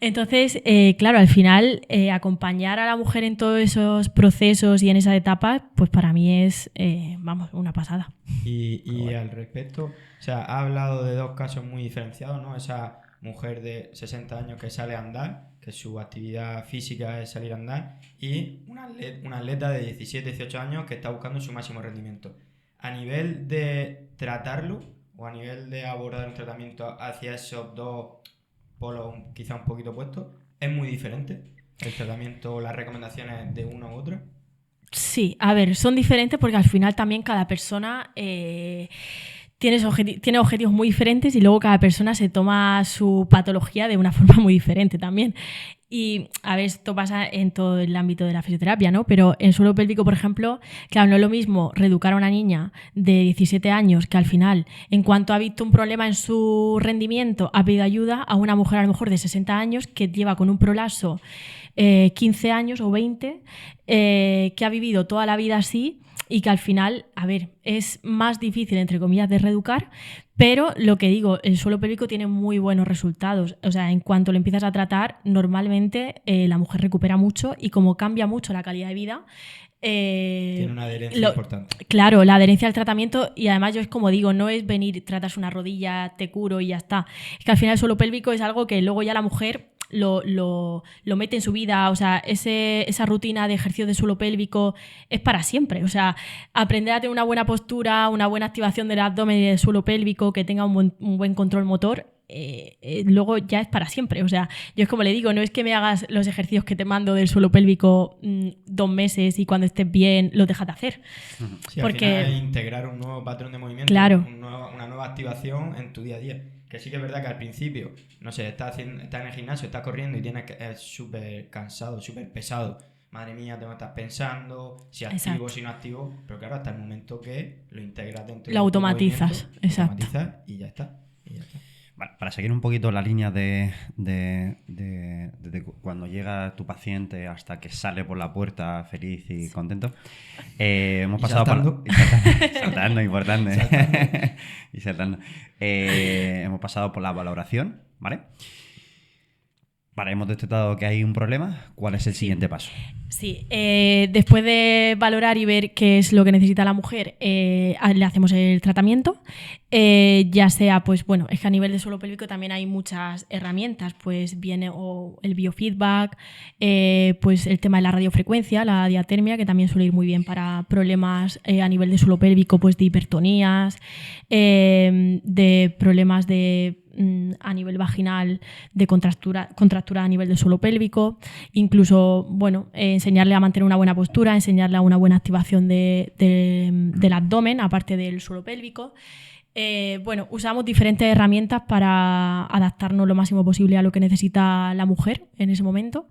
Entonces, claro, al final acompañar a la mujer en todos esos procesos y en esas etapas, pues para mí es, vamos, una pasada. Y al respecto, o sea, ha hablado de dos casos muy diferenciados, ¿no? Esa mujer de 60 años que sale a andar, que su actividad física es salir a andar, y una atleta de 17, 18 años que está buscando su máximo rendimiento. A nivel de tratarlo, o a nivel de abordar un tratamiento hacia esos dos polos quizá un poquito opuestos, es muy diferente el tratamiento, las recomendaciones de uno u otro. Sí, a ver, son diferentes porque al final también cada persona tiene objetivos muy diferentes y luego cada persona se toma su patología de una forma muy diferente también. Y a ver, esto pasa en todo el ámbito de la fisioterapia, ¿no? Pero en suelo pélvico, por ejemplo, claro, no es lo mismo reeducar a una niña de 17 años que al final, en cuanto ha visto un problema en su rendimiento, ha pedido ayuda, a una mujer a lo mejor de 60 años que lleva con un prolapso 15 años o 20, que ha vivido toda la vida así y que al final, a ver, es más difícil, entre comillas, de reeducar, pero lo que digo, el suelo pélvico tiene muy buenos resultados. O sea, en cuanto lo empiezas a tratar, normalmente la mujer recupera mucho y como cambia mucho la calidad de vida... tiene una adherencia importante. Claro, la adherencia al tratamiento, y además yo es como digo, no es venir, tratas una rodilla, te curo y ya está. Es que al final el suelo pélvico es algo que luego ya la mujer lo mete en su vida, o sea, esa rutina de ejercicio de suelo pélvico es para siempre. O sea, aprender a tener una buena postura, una buena activación del abdomen y del suelo pélvico, que tenga un buen control motor, luego ya es para siempre. O sea, yo es como le digo, no es que me hagas los ejercicios que te mando del suelo pélvico 2 meses y cuando estés bien los dejas de hacer. Sí, porque al final es integrar un nuevo patrón de movimiento, claro, una nueva activación en tu día a día. Que sí que es verdad que al principio, no sé, estás en el gimnasio, estás corriendo y es súper cansado, súper pesado. Madre mía, te estás pensando, si activo, exacto, si no activo. Pero claro, hasta el momento que lo integras dentro lo de tu automatizas, movimiento, exacto. automatizas y ya está. Vale, para seguir un poquito la línea de cuando llega tu paciente hasta que sale por la puerta feliz y contento, hemos pasado saltando. saltando, importante. Saltando. Y saltando. Hemos pasado por la valoración, ¿vale? Vale, hemos detectado que hay un problema. ¿Cuál es el siguiente paso? Sí, después de valorar y ver qué es lo que necesita la mujer, le hacemos el tratamiento. Ya sea, pues bueno, es que a nivel de suelo pélvico también hay muchas herramientas, pues viene el biofeedback, pues el tema de la radiofrecuencia, la diatermia, que también suele ir muy bien para problemas a nivel de suelo pélvico, pues de hipertonías, de problemas a nivel vaginal, de contractura a nivel del suelo pélvico, incluso, bueno, enseñarle a mantener una buena postura, enseñarle a una buena activación del abdomen, aparte del suelo pélvico. Bueno, usamos diferentes herramientas para adaptarnos lo máximo posible a lo que necesita la mujer en ese momento.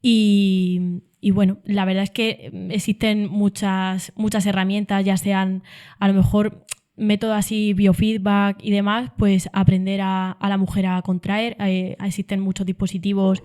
Y bueno, la verdad es que existen muchas herramientas, ya sean a lo mejor métodos así, biofeedback y demás, pues aprender a la mujer a contraer. Existen muchos dispositivos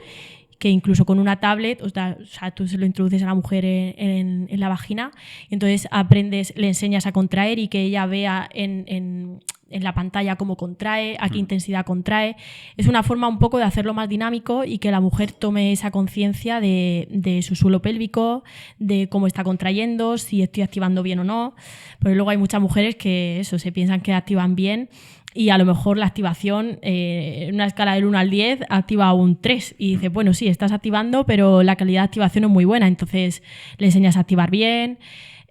que incluso con una tablet, o sea, tú se lo introduces a la mujer en la vagina, y entonces aprendes, le enseñas a contraer y que ella vea en la pantalla cómo contrae, a qué intensidad contrae. Es una forma un poco de hacerlo más dinámico y que la mujer tome esa conciencia de su suelo pélvico, de cómo está contrayendo, si estoy activando bien o no. Porque luego hay muchas mujeres que se piensan que activan bien y a lo mejor la activación, en una escala del 1 al 10, activa un 3. Y dices, bueno, sí, estás activando, pero la calidad de activación es muy buena. Entonces le enseñas a activar bien.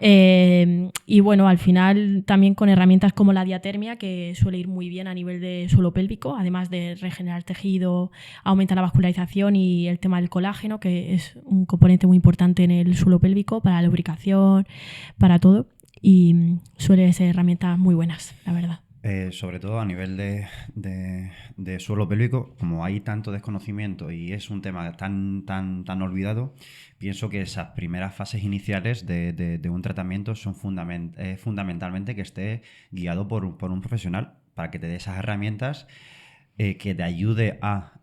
Y bueno, al final también con herramientas como la diatermia, que suele ir muy bien a nivel de suelo pélvico, además de regenerar el tejido, aumenta la vascularización y el tema del colágeno, que es un componente muy importante en el suelo pélvico para la lubricación, para todo. Y suele ser herramientas muy buenas, la verdad. Sobre todo a nivel de suelo pélvico, como hay tanto desconocimiento y es un tema tan olvidado, pienso que esas primeras fases iniciales de un tratamiento son fundamentalmente que esté guiado por un profesional para que te dé esas herramientas que te ayude a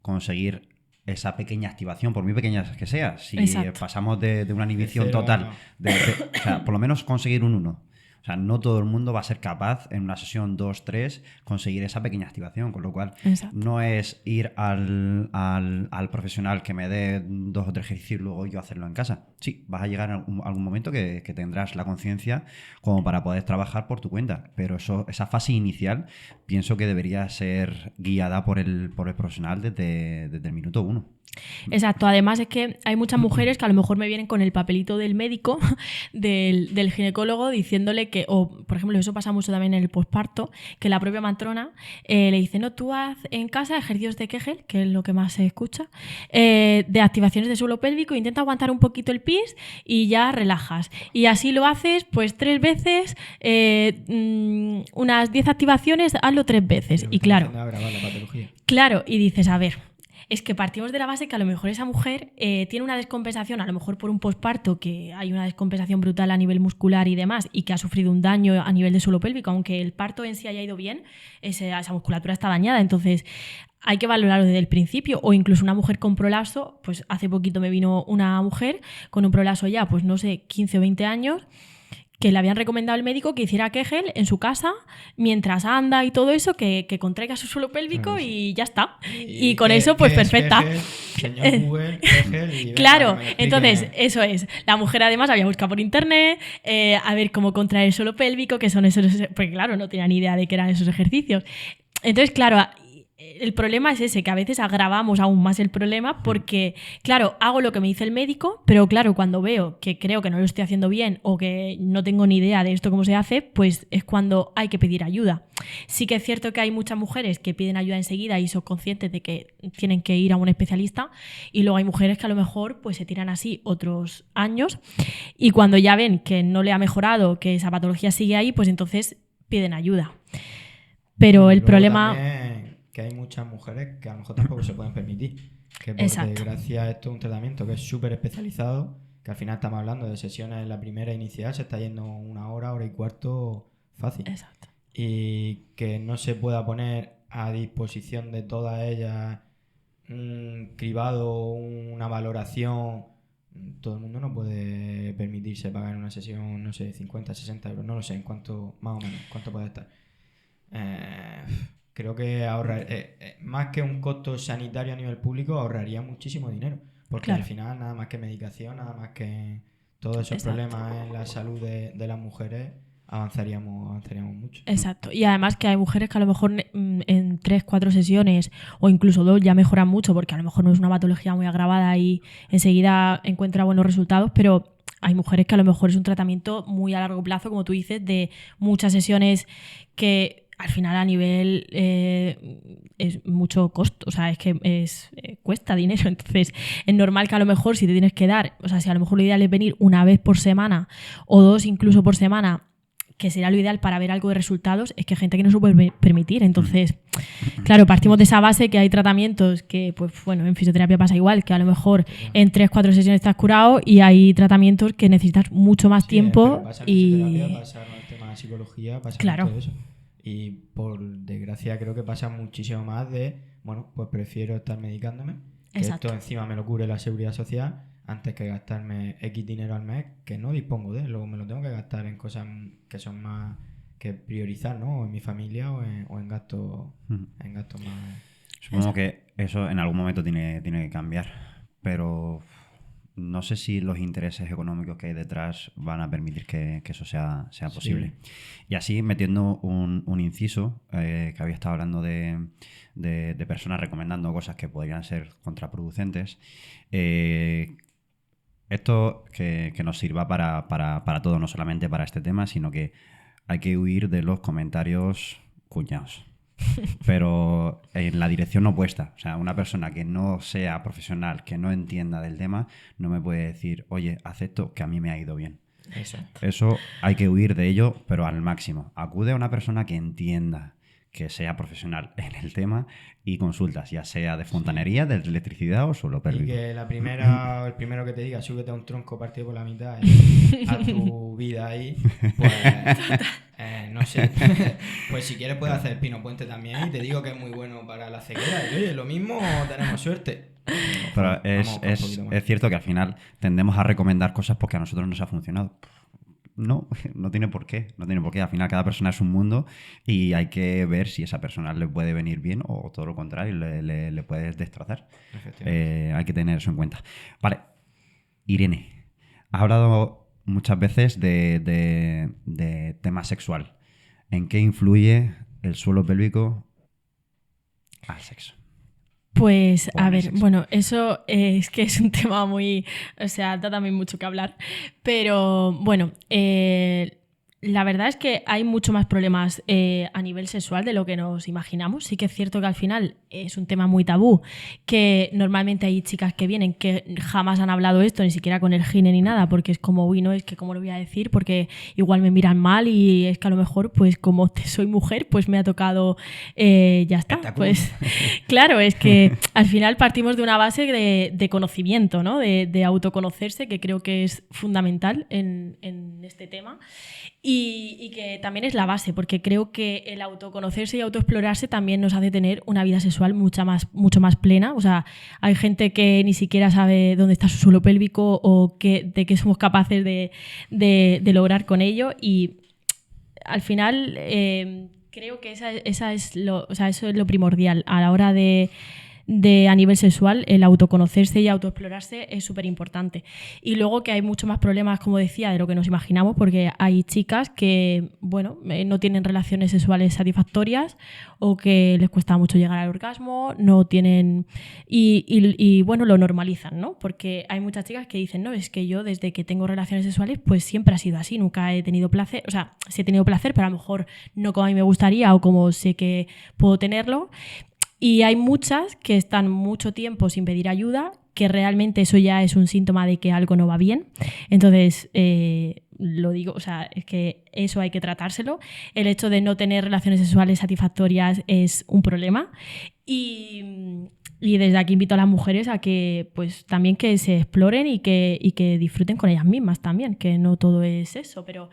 conseguir esa pequeña activación, por muy pequeña que sea. Si pasamos de una inhibición total, o sea, por lo menos conseguir un 1. O sea, no todo el mundo va a ser capaz en una sesión 2, 3 conseguir esa pequeña activación, con lo cual no es ir al profesional que me dé 2 o 3 ejercicios y luego yo hacerlo en casa. Sí, vas a llegar a algún momento que tendrás la conciencia como para poder trabajar por tu cuenta, pero esa fase inicial pienso que debería ser guiada por el profesional desde el minuto 1. Exacto, además es que hay muchas mujeres que a lo mejor me vienen con el papelito del médico, del ginecólogo, diciéndole que, o por ejemplo, eso pasa mucho también en el posparto, que la propia matrona le dice, no, tú haz en casa ejercicios de Kegel, que es lo que más se escucha, de activaciones de suelo pélvico, intenta aguantar un poquito el pis y ya relajas. Y así lo haces pues 3 veces, unas 10 activaciones, hazlo 3 veces. Y claro, y dices, a ver, es que partimos de la base que a lo mejor esa mujer tiene una descompensación, a lo mejor por un posparto, que hay una descompensación brutal a nivel muscular y demás, y que ha sufrido un daño a nivel de suelo pélvico, aunque el parto en sí haya ido bien, esa musculatura está dañada. Entonces hay que valorarlo desde el principio. O incluso una mujer con prolapso, pues hace poquito me vino una mujer con un prolapso ya, pues no sé, 15 o 20 años, que le habían recomendado al médico que hiciera Kegel en su casa mientras anda y todo eso, que contraiga su suelo pélvico y ya está. Y con eso, pues perfecta. Señor Google, Kegel, claro, entonces eso es. La mujer además había buscado por internet a ver cómo contraer el suelo pélvico, que son esos, porque claro, no tenía ni idea de qué eran esos ejercicios. Entonces, claro, el problema es ese, que a veces agravamos aún más el problema porque, claro, hago lo que me dice el médico, pero claro, cuando veo que creo que no lo estoy haciendo bien o que no tengo ni idea de esto cómo se hace, pues es cuando hay que pedir ayuda. Sí que es cierto que hay muchas mujeres que piden ayuda enseguida y son conscientes de que tienen que ir a un especialista, y luego hay mujeres que a lo mejor pues se tiran así otros años y cuando ya ven que no le ha mejorado, que esa patología sigue ahí, pues entonces piden ayuda. Pero el problema... que hay muchas mujeres que a lo mejor tampoco se pueden permitir. Que por desgracia esto es un tratamiento que es súper especializado, que al final estamos hablando de sesiones en la primera inicial, se está yendo 1 hora, 1 hora y cuarto fácil. Exacto. Y que no se pueda poner a disposición de todas ellas cribado, una valoración. Todo el mundo no puede permitirse pagar en una sesión, no sé, 50, 60 euros, no lo sé, en cuánto, más o menos, cuánto puede estar. Creo que más que un costo sanitario a nivel público, ahorraría muchísimo dinero. Porque al final, nada más que medicación, nada más que todos esos problemas en la salud de las mujeres, avanzaríamos mucho. Exacto. Y además que hay mujeres que a lo mejor en 3, 4 sesiones o incluso 2 ya mejoran mucho, porque a lo mejor no es una patología muy agravada y enseguida encuentra buenos resultados, pero hay mujeres que a lo mejor es un tratamiento muy a largo plazo, como tú dices, de muchas sesiones que al final a nivel es mucho costo, o sea, es que cuesta dinero. Entonces es normal que a lo mejor si te tienes que dar, o sea, si a lo mejor lo ideal es venir 1 vez por semana o 2 incluso por semana, que sería lo ideal para ver algo de resultados, es que hay gente que no se lo puede permitir. Entonces, claro, partimos de esa base que hay tratamientos que, pues bueno, en fisioterapia pasa igual, que a lo mejor en 3-4 sesiones estás curado, y hay tratamientos que necesitas mucho más tiempo. Pero pasa en fisioterapia, pasa en el tema de psicología, pasa Claro. en todo eso. Y por desgracia creo que pasa muchísimo más de, bueno, pues prefiero estar medicándome, que Exacto. esto encima me lo cubre la seguridad social, antes que gastarme X dinero al mes, que no dispongo de, luego me lo tengo que gastar en cosas que son más que priorizar, ¿no? O en mi familia o en gastos más... Supongo que eso en algún momento tiene que cambiar, pero no sé si los intereses económicos que hay detrás van a permitir que eso sea posible. Sí. Y así, metiendo un inciso, que había estado hablando de personas recomendando cosas que podrían ser contraproducentes, esto que nos sirva para todo, no solamente para este tema, sino que hay que huir de los comentarios cuñados. Pero en la dirección opuesta. O sea, una persona que no sea profesional, que no entienda del tema, no me puede decir, oye, haz esto que a mí me ha ido bien. Exacto. Eso hay que huir de ello, pero al máximo. Acude a una persona que entienda, que sea profesional en el tema, y consultas, ya sea de fontanería, de electricidad o suelo Y pélvico. que el primero que te diga, súbete a un tronco partido por la mitad y haz tu vida ahí, pues no sé. Pues si quieres puedes hacer Pino Puente también, y te digo que es muy bueno para la ceguera. Y oye, lo mismo tenemos suerte. Pero Vamos con un poquito más. es cierto que al final tendemos a recomendar cosas porque a nosotros nos ha funcionado. No, no tiene por qué. No tiene por qué. Al final cada persona es un mundo y hay que ver si esa persona le puede venir bien o todo lo contrario, le puedes destrozar. Hay que tener eso en cuenta. Vale, Irene, has hablado muchas veces de tema sexual. ¿En qué influye el suelo pélvico al sexo? Pues, O a en el ver, sexo. bueno, eso es que es un tema muy, o sea, da también mucho que hablar, pero bueno, la verdad es que hay mucho más problemas a nivel sexual de lo que nos imaginamos. Sí que es cierto que al final es un tema muy tabú, que normalmente hay chicas que vienen que jamás han hablado esto, ni siquiera con el gine ni nada, porque es como, uy, no, es que cómo lo voy a decir, porque igual me miran mal, y es que a lo mejor, pues como soy mujer, pues me ha tocado, ya está, pues claro, es que al final partimos de una base de conocimiento, ¿no? De autoconocerse, que creo que es fundamental en este tema. Y que también es la base, porque creo que el autoconocerse y autoexplorarse también nos hace tener una vida sexual mucho más plena. O sea, hay gente que ni siquiera sabe dónde está su suelo pélvico o de qué somos capaces de lograr con ello, y al final creo que eso es lo primordial a la hora de a nivel sexual. El autoconocerse y autoexplorarse es súper importante. Y luego que hay muchos más problemas, como decía, de lo que nos imaginamos, porque hay chicas que, bueno, no tienen relaciones sexuales satisfactorias, o que les cuesta mucho llegar al orgasmo, no tienen... Y bueno, lo normalizan, ¿no? Porque hay muchas chicas que dicen, no, es que yo desde que tengo relaciones sexuales, pues siempre ha sido así, nunca he tenido placer, o sea, sí he tenido placer, pero a lo mejor no como a mí me gustaría o como sé que puedo tenerlo. Y hay muchas que están mucho tiempo sin pedir ayuda, que realmente eso ya es un síntoma de que algo no va bien. Entonces, lo digo, o sea, es que eso hay que tratárselo. El hecho de no tener relaciones sexuales satisfactorias es un problema. Y desde aquí invito a las mujeres a que, pues, también que se exploren y que disfruten con ellas mismas también, que no todo es eso, pero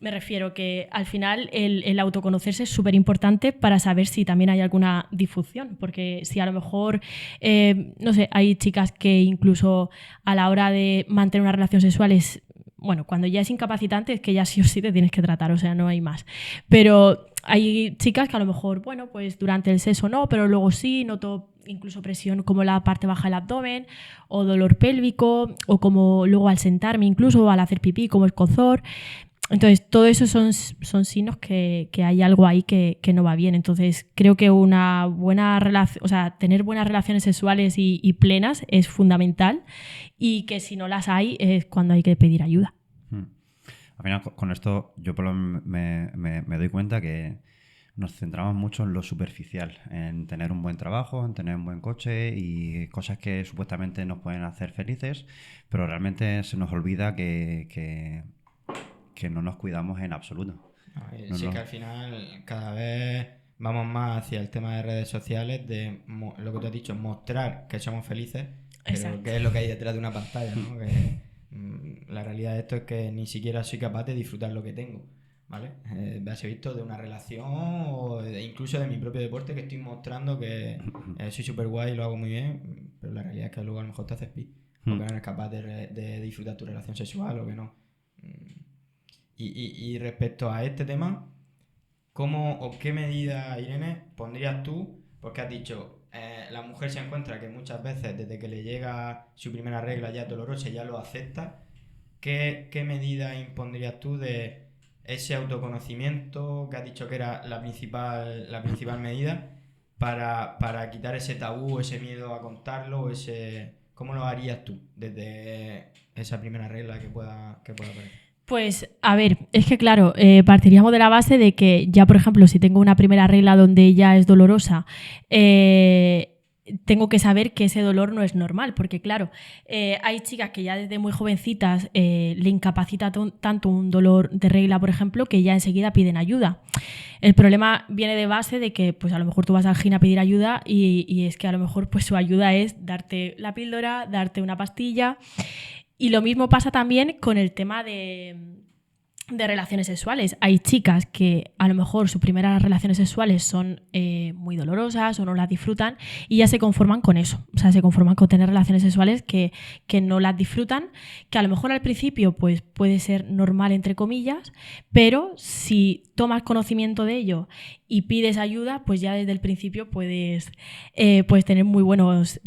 me refiero que al final el autoconocerse es súper importante para saber si también hay alguna disfunción, porque si a lo mejor, no sé, hay chicas que incluso a la hora de mantener una relación sexual es, bueno, cuando ya es incapacitante es que ya sí o sí te tienes que tratar, o sea, no hay más. Pero hay chicas que a lo mejor, bueno, pues durante el sexo no, pero luego sí, noto incluso presión como la parte baja del abdomen, o dolor pélvico, o como luego al sentarme incluso, o al hacer pipí, como escozor. Entonces, todo eso son signos que hay algo ahí que no va bien. Entonces, creo que una buena relación, o sea, tener buenas relaciones sexuales y plenas es fundamental, y que si no las hay es cuando hay que pedir ayuda. Al final, con esto yo me doy cuenta que nos centramos mucho en lo superficial, en tener un buen trabajo, en tener un buen coche y cosas que supuestamente nos pueden hacer felices, pero realmente se nos olvida que que no nos cuidamos en absoluto. Sí, que al final cada vez vamos más hacia el tema de redes sociales, de lo que tú has dicho, mostrar que somos felices, pero Exacto. qué es lo que hay detrás de una pantalla, ¿no? Que, la realidad de esto es que ni siquiera soy capaz de disfrutar lo que tengo, ¿vale? Me has visto de una relación o incluso de mi propio deporte, que estoy mostrando que soy súper guay y lo hago muy bien, pero la realidad es que luego a lo mejor te haces pi, o que no eres capaz de disfrutar tu relación sexual o que no. Y respecto a este tema, ¿cómo o qué medida, Irene, pondrías tú? Porque has dicho, la mujer se encuentra que muchas veces desde que le llega su primera regla ya es dolorosa y ya lo acepta. ¿Qué medida impondrías tú de ese autoconocimiento que has dicho que era la principal medida para quitar ese tabú, ese miedo a contarlo, ¿cómo lo harías tú desde esa primera regla que pueda aparecer? Pues, a ver, es que claro, partiríamos de la base de que ya, por ejemplo, si tengo una primera regla donde ya es dolorosa, tengo que saber que ese dolor no es normal, porque claro, hay chicas que ya desde muy jovencitas le incapacita tanto un dolor de regla, por ejemplo, que ya enseguida piden ayuda. El problema viene de base de que pues a lo mejor tú vas al gym a pedir ayuda y es que a lo mejor pues su ayuda es darte la píldora, darte una pastilla. Y lo mismo pasa también con el tema de relaciones sexuales. Hay chicas que a lo mejor sus primeras relaciones sexuales son muy dolorosas o no las disfrutan y ya se conforman con eso. O sea, se conforman con tener relaciones sexuales que no las disfrutan, que a lo mejor al principio pues, puede ser normal, entre comillas, pero si tomas conocimiento de ello y pides ayuda, pues ya desde el principio puedes tener muy buenos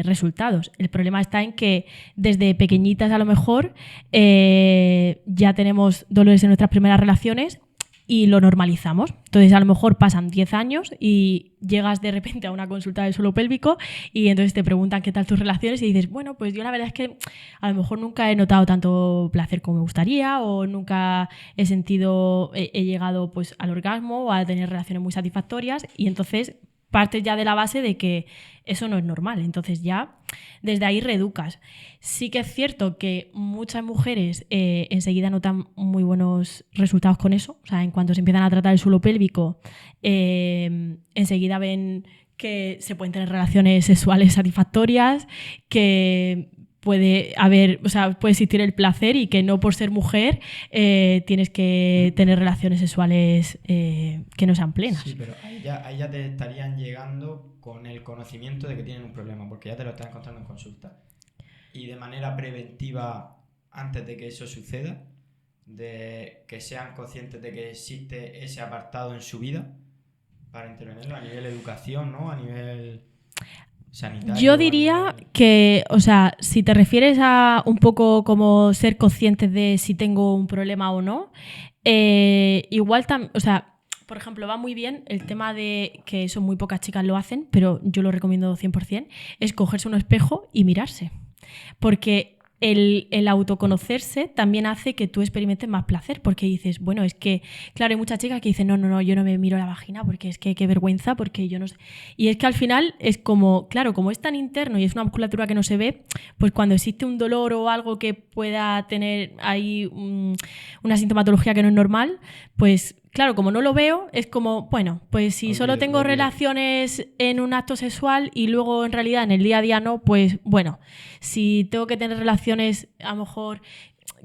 resultados. El problema está en que desde pequeñitas a lo mejor ya tenemos dolores en nuestras primeras relaciones y lo normalizamos. Entonces a lo mejor pasan 10 años y llegas de repente a una consulta del suelo pélvico y entonces te preguntan qué tal tus relaciones y dices, bueno, pues yo la verdad es que a lo mejor nunca he notado tanto placer como me gustaría o nunca he llegado pues al orgasmo o a tener relaciones muy satisfactorias y entonces partes ya de la base de que eso no es normal. Entonces ya desde ahí reeducas. Sí que es cierto que muchas mujeres enseguida notan muy buenos resultados con eso. O sea, en cuanto se empiezan a tratar el suelo pélvico, enseguida ven que se pueden tener relaciones sexuales satisfactorias, que puede existir el placer y que no por ser mujer tienes que tener relaciones sexuales que no sean plenas. Sí, pero ahí ya te estarían llegando con el conocimiento de que tienen un problema, porque ya te lo están encontrando en consulta. Y de manera preventiva, antes de que eso suceda, de que sean conscientes de que existe ese apartado en su vida para intervenirlo a nivel educación, ¿no? A nivel sanitario. Yo diría que, o sea, si te refieres a un poco como ser conscientes de si tengo un problema o no, igual también, o sea, por ejemplo, va muy bien el tema de que eso muy pocas chicas lo hacen, pero yo lo recomiendo 100%, es cogerse un espejo y mirarse. Porque el autoconocerse también hace que tú experimentes más placer, porque dices, bueno, es que, claro, hay muchas chicas que dicen, no, yo no me miro la vagina porque es que qué vergüenza, porque yo no sé. Y es que al final es como, claro, como es tan interno y es una musculatura que no se ve, pues cuando existe un dolor o algo que pueda tener ahí una sintomatología que no es normal, pues claro, como no lo veo, es como, bueno, pues si solo tengo relaciones en un acto sexual y luego en realidad en el día a día no, pues bueno, si tengo que tener relaciones a lo mejor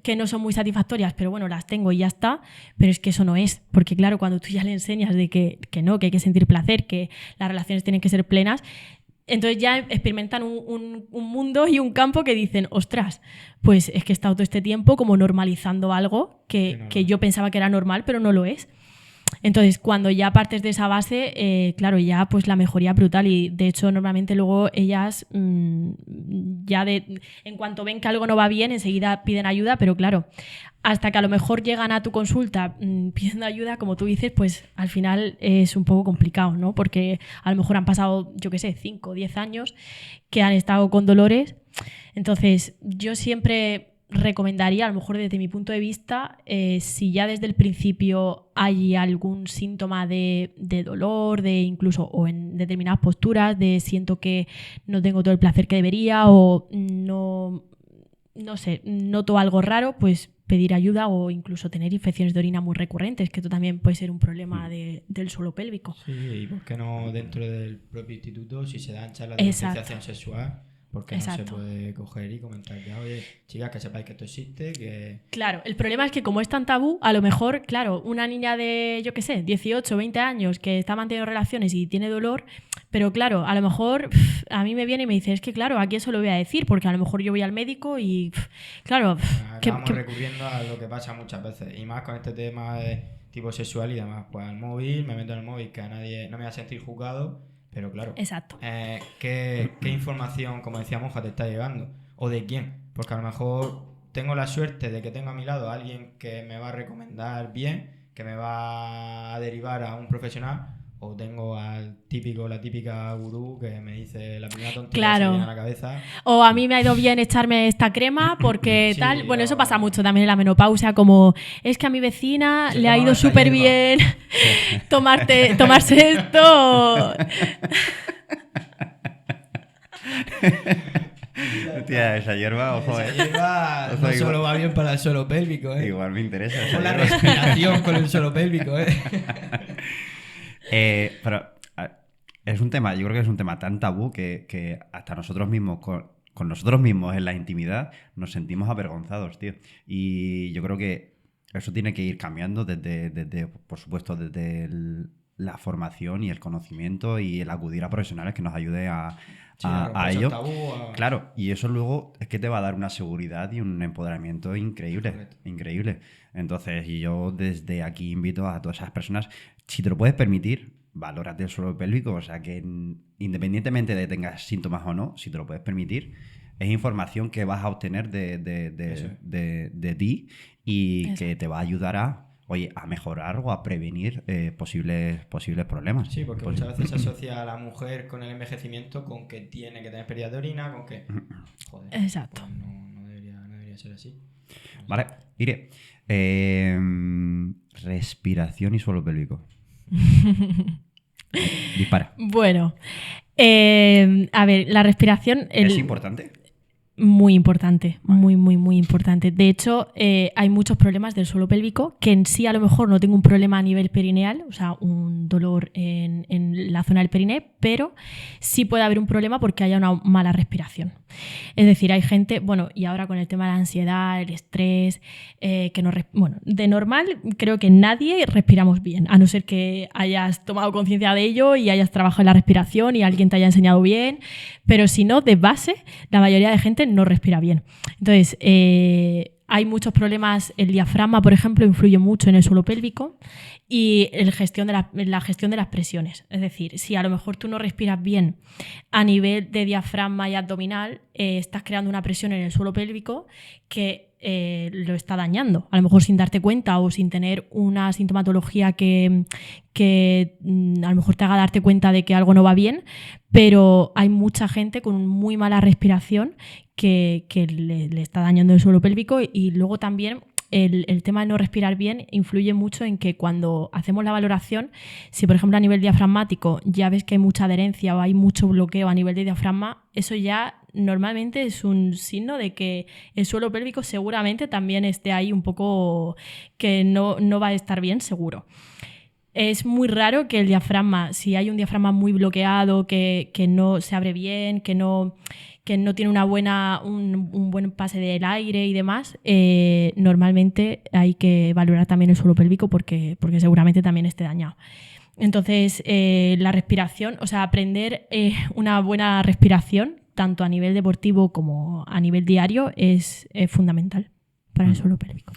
que no son muy satisfactorias, pero bueno, las tengo y ya está, pero es que eso no es, porque claro, cuando tú ya le enseñas de que no, que hay que sentir placer, que las relaciones tienen que ser plenas, entonces ya experimentan un mundo y un campo que dicen, ostras, pues es que he estado todo este tiempo como normalizando algo que yo pensaba que era normal, pero no lo es. Entonces, cuando ya partes de esa base, claro, ya pues la mejoría brutal y de hecho normalmente luego ellas en cuanto ven que algo no va bien, enseguida piden ayuda, pero claro, hasta que a lo mejor llegan a tu consulta pidiendo ayuda, como tú dices, pues al final es un poco complicado, ¿no? Porque a lo mejor han pasado, 5 o 10 años que han estado con dolores. Entonces, yo siempre recomendaría, a lo mejor desde mi punto de vista, si ya desde el principio hay algún síntoma de dolor, de incluso o en determinadas posturas, de siento que no tengo todo el placer que debería o no no sé, noto algo raro, pues pedir ayuda o incluso tener infecciones de orina muy recurrentes, que esto también puede ser un problema del suelo pélvico. Sí, y por qué no dentro del propio instituto, si se dan charlas de Exacto. concienciación sexual, ¿por qué no se Exacto. puede coger y comentar ya, oye, chicas, que sepáis que esto existe, que... Claro, el problema es que como es tan tabú, a lo mejor, claro, una niña de, yo qué sé, 18 o 20 años que está manteniendo relaciones y tiene dolor, pero claro, a lo mejor a mí me viene y me dice, es que claro, ¿a quién se lo voy a decir? Porque a lo mejor yo voy al médico y, claro, Acabamos recurriendo a lo que pasa muchas veces, y más con este tema de tipo sexual y demás, pues al móvil, me meto en el móvil, que a nadie, no me va a sentir juzgado, pero claro, Exacto. ¿qué información, como decía Monja, te está llegando? ¿O de quién? Porque a lo mejor tengo la suerte de que tengo a mi lado a alguien que me va a recomendar bien, que me va a derivar a un profesional, o tengo al típico, la típica gurú que me dice la primera tontería que se viene a la cabeza. O a mí me ha ido bien echarme esta crema porque Sí, tal. Bueno, eso pasa mucho también en la menopausia, como es que a mi vecina le ha ido súper bien tomarse esto. Hostia, esa hierba, ojo, Esa hierba Ojo, no igual. solo va bien para el suelo pélvico, Igual me interesa. esa Con la hierba. respiración con el suelo pélvico, Pero es un tema, yo creo que es un tema tan tabú que hasta nosotros mismos, con nosotros mismos en la intimidad, nos sentimos avergonzados, tío. Y yo creo que eso tiene que ir cambiando desde por supuesto, desde la formación y el conocimiento y el acudir a profesionales que nos ayuden a ello. Claro, y eso luego es que te va a dar una seguridad y un empoderamiento increíble. Correcto. Increíble. Entonces, y yo desde aquí invito a todas esas personas, si te lo puedes permitir, valórate el suelo pélvico, o sea que independientemente de tengas síntomas o no, si te lo puedes permitir, es información que vas a obtener de ti y Eso. que te va a ayudar a mejorar o a prevenir posibles problemas. Sí, porque muchas veces se asocia a la mujer con el envejecimiento con que tiene que tener pérdida de orina, con que... Joder, Exacto. pues no debería ser así. Vale, Ire. Respiración y suelo pélvico. Dispara. Bueno, a ver, la respiración... ¿Es importante? Muy importante, muy, muy, muy importante. De hecho, hay muchos problemas del suelo pélvico que en sí a lo mejor no tengo un problema a nivel perineal, o sea, un dolor en la zona del periné, pero sí puede haber un problema porque haya una mala respiración. Es decir, hay gente, bueno, y ahora con el tema de la ansiedad, el estrés, bueno, de normal creo que nadie respiramos bien, a no ser que hayas tomado conciencia de ello y hayas trabajado en la respiración y alguien te haya enseñado bien, pero si no, de base, la mayoría de gente no respira bien. Entonces, hay muchos problemas, el diafragma, por ejemplo, influye mucho en el suelo pélvico y la gestión de las presiones. Es decir, si a lo mejor tú no respiras bien a nivel de diafragma y abdominal, estás creando una presión en el suelo pélvico que lo está dañando, a lo mejor sin darte cuenta o sin tener una sintomatología que a lo mejor te haga darte cuenta de que algo no va bien, pero hay mucha gente con muy mala respiración que le está dañando el suelo pélvico y luego también el tema de no respirar bien influye mucho en que cuando hacemos la valoración, si por ejemplo a nivel diafragmático ya ves que hay mucha adherencia o hay mucho bloqueo a nivel de diafragma, eso ya normalmente es un signo de que el suelo pélvico seguramente también esté ahí un poco que no va a estar bien seguro. Es muy raro que el diafragma, si hay un diafragma muy bloqueado, que no se abre bien, que no tiene un buen pase del aire y demás, normalmente hay que valorar también el suelo pélvico porque seguramente también esté dañado. Entonces, la respiración, o sea, aprender una buena respiración, tanto a nivel deportivo como a nivel diario, es fundamental para el suelo pélvico.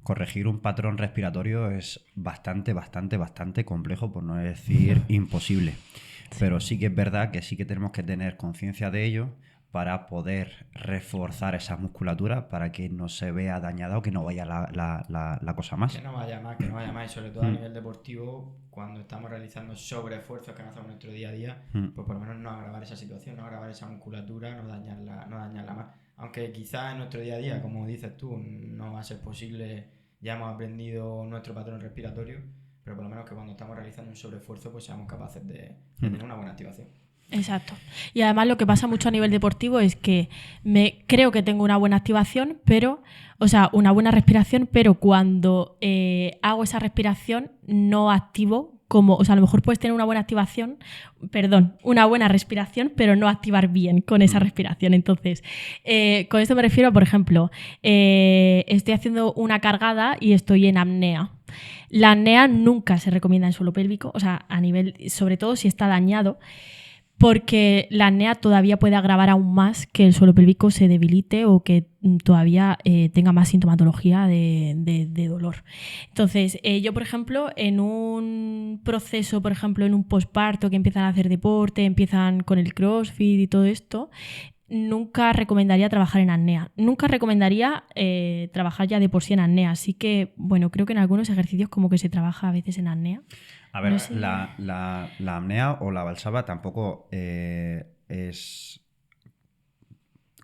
Corregir un patrón respiratorio es bastante complejo, por no decir imposible. Sí. Pero sí que es verdad que sí que tenemos que tener conciencia de ello para poder reforzar esa musculatura para que no se vea dañada o que no vaya la cosa más. Que no vaya más, y sobre todo a nivel deportivo, cuando estamos realizando sobreesfuerzos que no hacemos en nuestro día a día, pues por lo menos no agravar esa situación, no agravar esa musculatura, no dañarla más. Aunque quizás en nuestro día a día, como dices tú, no va a ser posible, ya hemos aprendido nuestro patrón respiratorio, pero por lo menos que cuando estamos realizando un sobreesfuerzo pues seamos capaces de tener una buena activación. Exacto. Y además lo que pasa mucho a nivel deportivo es que creo que tengo una buena activación, una buena respiración, pero cuando hago esa respiración no activo a lo mejor puedes tener una buena respiración, pero no activar bien con esa respiración. Entonces, con esto me refiero, por ejemplo, estoy haciendo una cargada y estoy en apnea. La apnea nunca se recomienda en suelo pélvico, sobre todo si está dañado, porque la apnea todavía puede agravar aún más que el suelo pélvico se debilite o que todavía tenga más sintomatología de dolor. Entonces, yo, por ejemplo, en un proceso, por ejemplo, en un posparto que empiezan a hacer deporte, empiezan con el CrossFit y todo esto, nunca recomendaría trabajar en apnea. Nunca recomendaría trabajar ya de por sí en apnea. Así que, bueno, creo que en algunos ejercicios como que se trabaja a veces en apnea. A ver, no sé. la apnea o la valsalva tampoco es...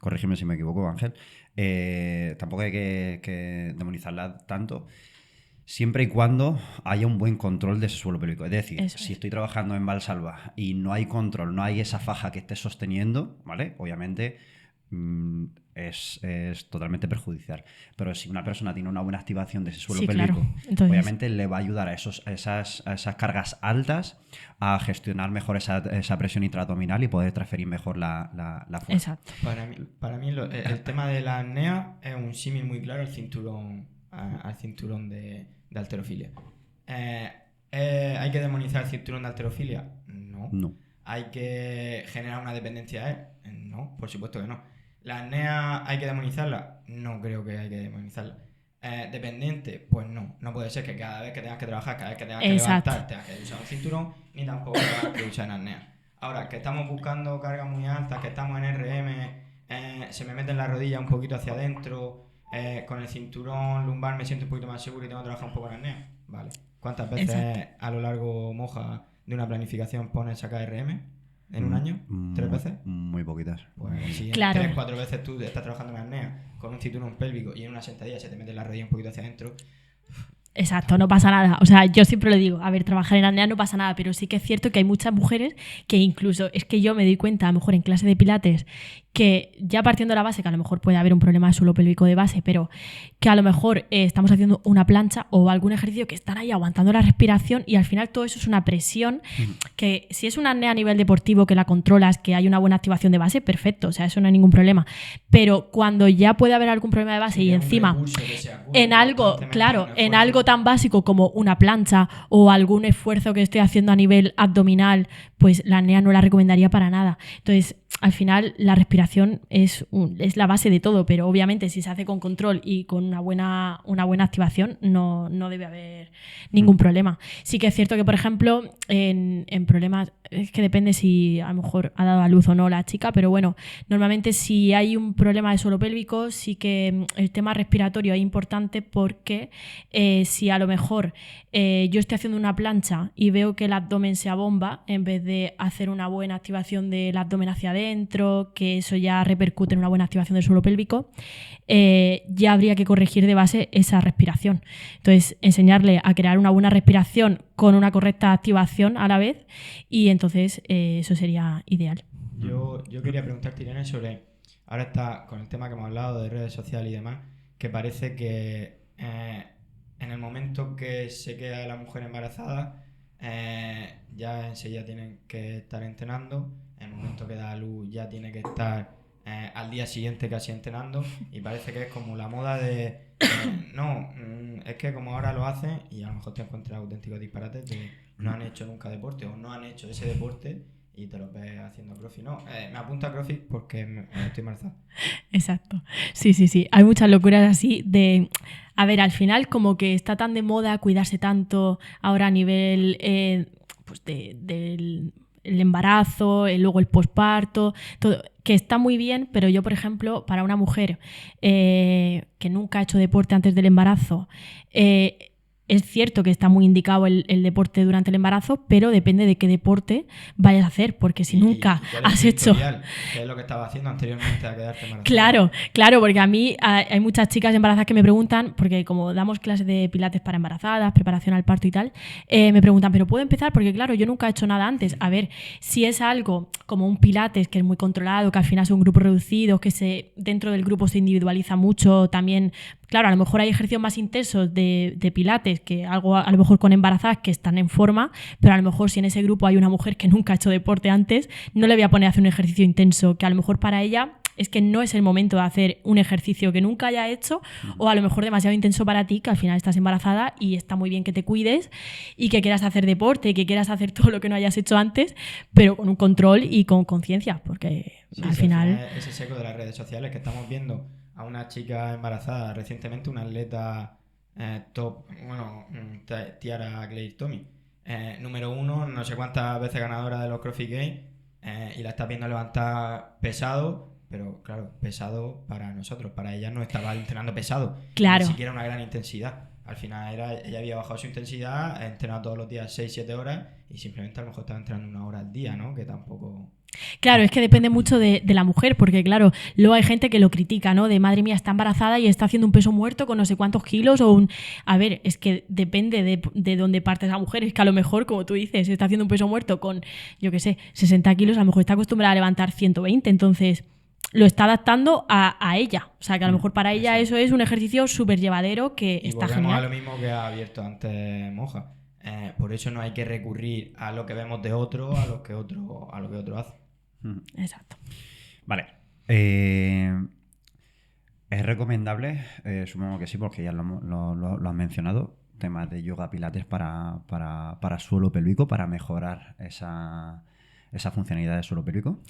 Corrígeme si me equivoco, Ángel. Tampoco hay que demonizarla tanto, siempre y cuando haya un buen control de ese suelo pélvico. Es decir, si estoy trabajando en valsalva y no hay control, no hay esa faja que esté sosteniendo, ¿vale? Obviamente es totalmente perjudicial. Pero si una persona tiene una buena activación de ese suelo pélvico, claro. Entonces, obviamente le va a ayudar a esas cargas altas a gestionar mejor esa presión intraabdominal y poder transferir mejor la fuerza. Exacto. Para mí el tema de la apnea es un símil muy claro al cinturón de halterofilia. ¿Hay que demonizar el cinturón de halterofilia? No. ¿Hay que generar una dependencia a él? No, por supuesto que no. ¿La apnea hay que demonizarla? No creo que hay que demonizarla. ¿Dependiente? Pues no. No puede ser que cada vez que tengas que trabajar, cada vez que tengas que levantar, tengas que usar un cinturón, ni tampoco tengas que usar en apnea. Ahora, que estamos buscando cargas muy altas, que estamos en RM, se me mete en la rodilla un poquito hacia adentro, con el cinturón lumbar me siento un poquito más seguro y tengo que trabajar un poco en apnea. Vale. ¿Cuántas veces a lo largo, Moja, de una planificación pones sacar RM en un año? ¿3 veces? Muy poquitas. Pues si claro. 3-4 veces tú estás trabajando en apnea con un cinturón pélvico y en una sentadilla se te mete la rodilla un poquito hacia adentro. Exacto, no pasa nada. O sea, yo siempre lo digo, a ver, trabajar en apnea no pasa nada, pero sí que es cierto que hay muchas mujeres que incluso, es que yo me doy cuenta, a lo mejor en clase de pilates, que ya partiendo de la base, que a lo mejor puede haber un problema de suelo pélvico de base, pero que a lo mejor estamos haciendo una plancha o algún ejercicio que están ahí aguantando la respiración y al final todo eso es una presión que si es una apnea a nivel deportivo que la controlas, que hay una buena activación de base, perfecto, o sea, eso no hay ningún problema. Pero cuando ya puede haber algún problema de base y encima en algo, claro, en algo tan básico como una plancha o algún esfuerzo que estoy haciendo a nivel abdominal, pues la apnea no la recomendaría para nada. Entonces, al final la respiración es la base de todo, pero obviamente si se hace con control y con una buena activación no debe haber ningún problema. Sí que es cierto que, por ejemplo, en problemas, es que depende si a lo mejor ha dado a luz o no la chica, pero bueno, normalmente si hay un problema de suelo pélvico, sí que el tema respiratorio es importante porque si a lo mejor yo estoy haciendo una plancha y veo que el abdomen se abomba, en vez de hacer una buena activación del abdomen hacia adentro, que eso ya repercute en una buena activación del suelo pélvico, ya habría que corregir de base esa respiración. Entonces, enseñarle a crear una buena respiración con una correcta activación a la vez y entonces eso sería ideal. Yo quería preguntarte, Irene, sobre, ahora está con el tema que hemos hablado de redes sociales y demás, que parece que en el momento que se queda la mujer embarazada, ya enseguida tienen que estar entrenando, en el momento que da a luz ya tiene que estar al día siguiente casi entrenando, y parece que es como la moda de es que como ahora lo hacen, y a lo mejor te encuentras auténticos disparates de no han hecho nunca deporte o no han hecho ese deporte y te lo ves haciendo CrossFit. No, me apunto a CrossFit porque estoy embarazada. Exacto. Sí. Hay muchas locuras así de... A ver, al final como que está tan de moda cuidarse tanto ahora a nivel pues del embarazo, luego el posparto, todo, que está muy bien, pero yo, por ejemplo, para una mujer que nunca ha hecho deporte antes del embarazo, es cierto que está muy indicado el deporte durante el embarazo, pero depende de qué deporte vayas a hacer, porque si nunca ¿Y cuál es has tu hecho... historial? ¿Qué es lo que estabas haciendo anteriormente a quedarte embarazada? Claro, porque a mí hay muchas chicas embarazadas que me preguntan, porque como damos clases de pilates para embarazadas, preparación al parto y tal, me preguntan, ¿pero puedo empezar? Porque claro, yo nunca he hecho nada antes. A ver, si es algo como un pilates que es muy controlado, que al final son grupos reducidos, que dentro del grupo se individualiza mucho también. Claro, a lo mejor hay ejercicios más intensos de pilates que algo a lo mejor con embarazadas que están en forma, pero a lo mejor si en ese grupo hay una mujer que nunca ha hecho deporte antes, no le voy a poner a hacer un ejercicio intenso, que a lo mejor para ella es que no es el momento de hacer un ejercicio que nunca haya hecho o a lo mejor demasiado intenso para ti, que al final estás embarazada y está muy bien que te cuides y que quieras hacer deporte y que quieras hacer todo lo que no hayas hecho antes, pero con un control y con conciencia, porque al final... Ese seco de las redes sociales que estamos viendo a una chica embarazada recientemente, una atleta top, bueno, Tiara Clair-Tomy, número 1, no sé cuántas veces ganadora de los CrossFit Games, y la estás viendo levantar pesado, pero claro, pesado para nosotros, para ella no estaba entrenando pesado, Claro. ni siquiera una gran intensidad. Al final ella había bajado su intensidad, entrenado todos los días 6-7 horas y simplemente a lo mejor estaba entrenando 1 hora al día, ¿no? Que tampoco... Claro, es que depende mucho de la mujer, porque claro, luego hay gente que lo critica, ¿no? De madre mía, está embarazada y está haciendo un peso muerto con no sé cuántos kilos o un... A ver, es que depende de dónde parte esa mujer. Es que a lo mejor, como tú dices, está haciendo un peso muerto con, yo qué sé, 60 kilos, a lo mejor está acostumbrada a levantar 120, entonces lo está adaptando a ella. O sea, que a lo mejor para ella eso es un ejercicio súper llevadero que está genial. A lo mismo que ha abierto antes Moja. Por eso no hay que recurrir a lo que vemos de otro, a lo que otro hace. Exacto. Vale. ¿Es recomendable? Supongo que sí, porque ya lo has mencionado. Temas de yoga pilates para suelo pélvico, para mejorar esa funcionalidad del suelo pélvico.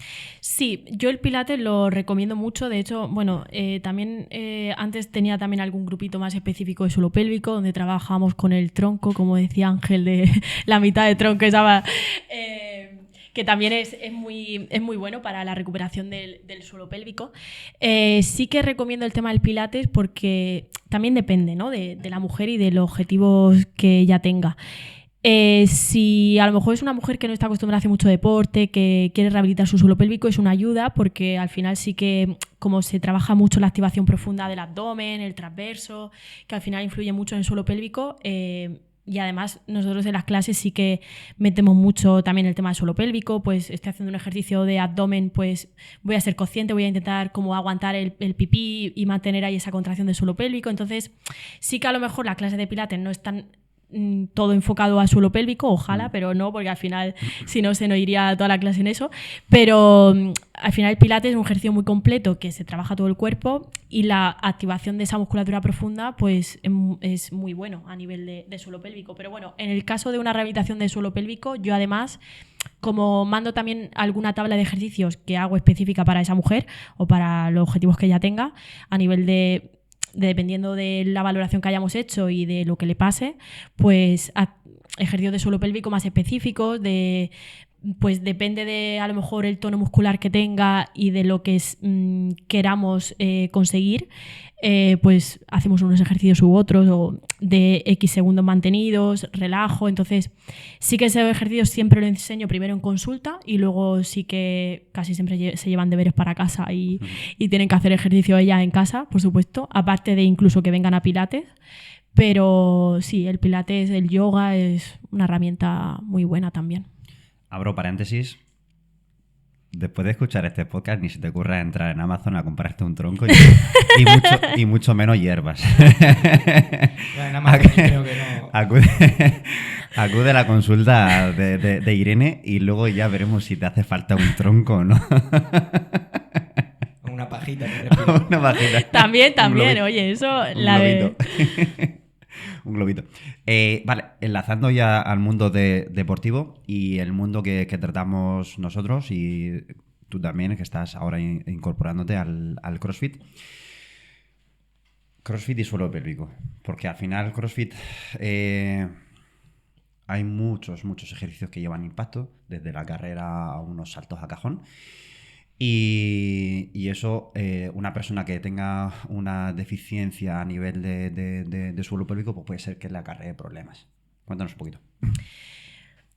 Sí, yo el pilates lo recomiendo mucho. De hecho, bueno, también antes tenía también algún grupito más específico de suelo pélvico, donde trabajábamos con el tronco, como decía Ángel, de la mitad de tronco esa que también es muy bueno para la recuperación del suelo pélvico. Sí que recomiendo el tema del pilates porque también depende, ¿no? de la mujer y de los objetivos que ella tenga. Si a lo mejor es una mujer que no está acostumbrada a hacer mucho deporte, que quiere rehabilitar su suelo pélvico, es una ayuda porque al final sí que como se trabaja mucho la activación profunda del abdomen, el transverso, que al final influye mucho en el suelo pélvico, y además nosotros en las clases sí que metemos mucho también el tema del suelo pélvico. Pues estoy haciendo un ejercicio de abdomen, pues voy a ser consciente, voy a intentar como aguantar el pipí y mantener ahí esa contracción del suelo pélvico. Entonces sí que a lo mejor la clase de pilates no es tan todo enfocado al suelo pélvico, ojalá, pero no, porque al final si no se nos iría toda la clase en eso, pero al final el pilates es un ejercicio muy completo que se trabaja todo el cuerpo y la activación de esa musculatura profunda pues es muy bueno a nivel de suelo pélvico. Pero bueno, en el caso de una rehabilitación de suelo pélvico, yo además, como mando también alguna tabla de ejercicios que hago específica para esa mujer o para los objetivos que ella tenga, a nivel dependiendo de la valoración que hayamos hecho y de lo que le pase, pues ejercicios de suelo pélvico más específicos, pues depende de a lo mejor el tono muscular que tenga y de lo que queramos conseguir, pues hacemos unos ejercicios u otros o de X segundos mantenidos, relajo. Entonces sí que ese ejercicio siempre lo enseño primero en consulta y luego sí que casi siempre se llevan deberes para casa y tienen que hacer ejercicio ellas en casa, por supuesto, aparte de incluso que vengan a pilates. Pero sí, el pilates, el yoga es una herramienta muy buena también. Abro paréntesis. Después de escuchar este podcast, ni se te ocurra entrar en Amazon a comprarte un tronco y mucho menos hierbas. En Amazon creo que no. Acude a la consulta de Irene y luego ya veremos si te hace falta un tronco o no. Una pajita. Una pajita. También, oye, eso... Un globito. Vale, enlazando ya al mundo deportivo y el mundo que tratamos nosotros y tú también, que estás ahora incorporándote al CrossFit. CrossFit y suelo pélvico. Porque al final CrossFit hay muchos ejercicios que llevan impacto, desde la carrera a unos saltos a cajón. Y eso, una persona que tenga una deficiencia a nivel de suelo pélvico, pues puede ser que le acarree problemas. Cuéntanos un poquito.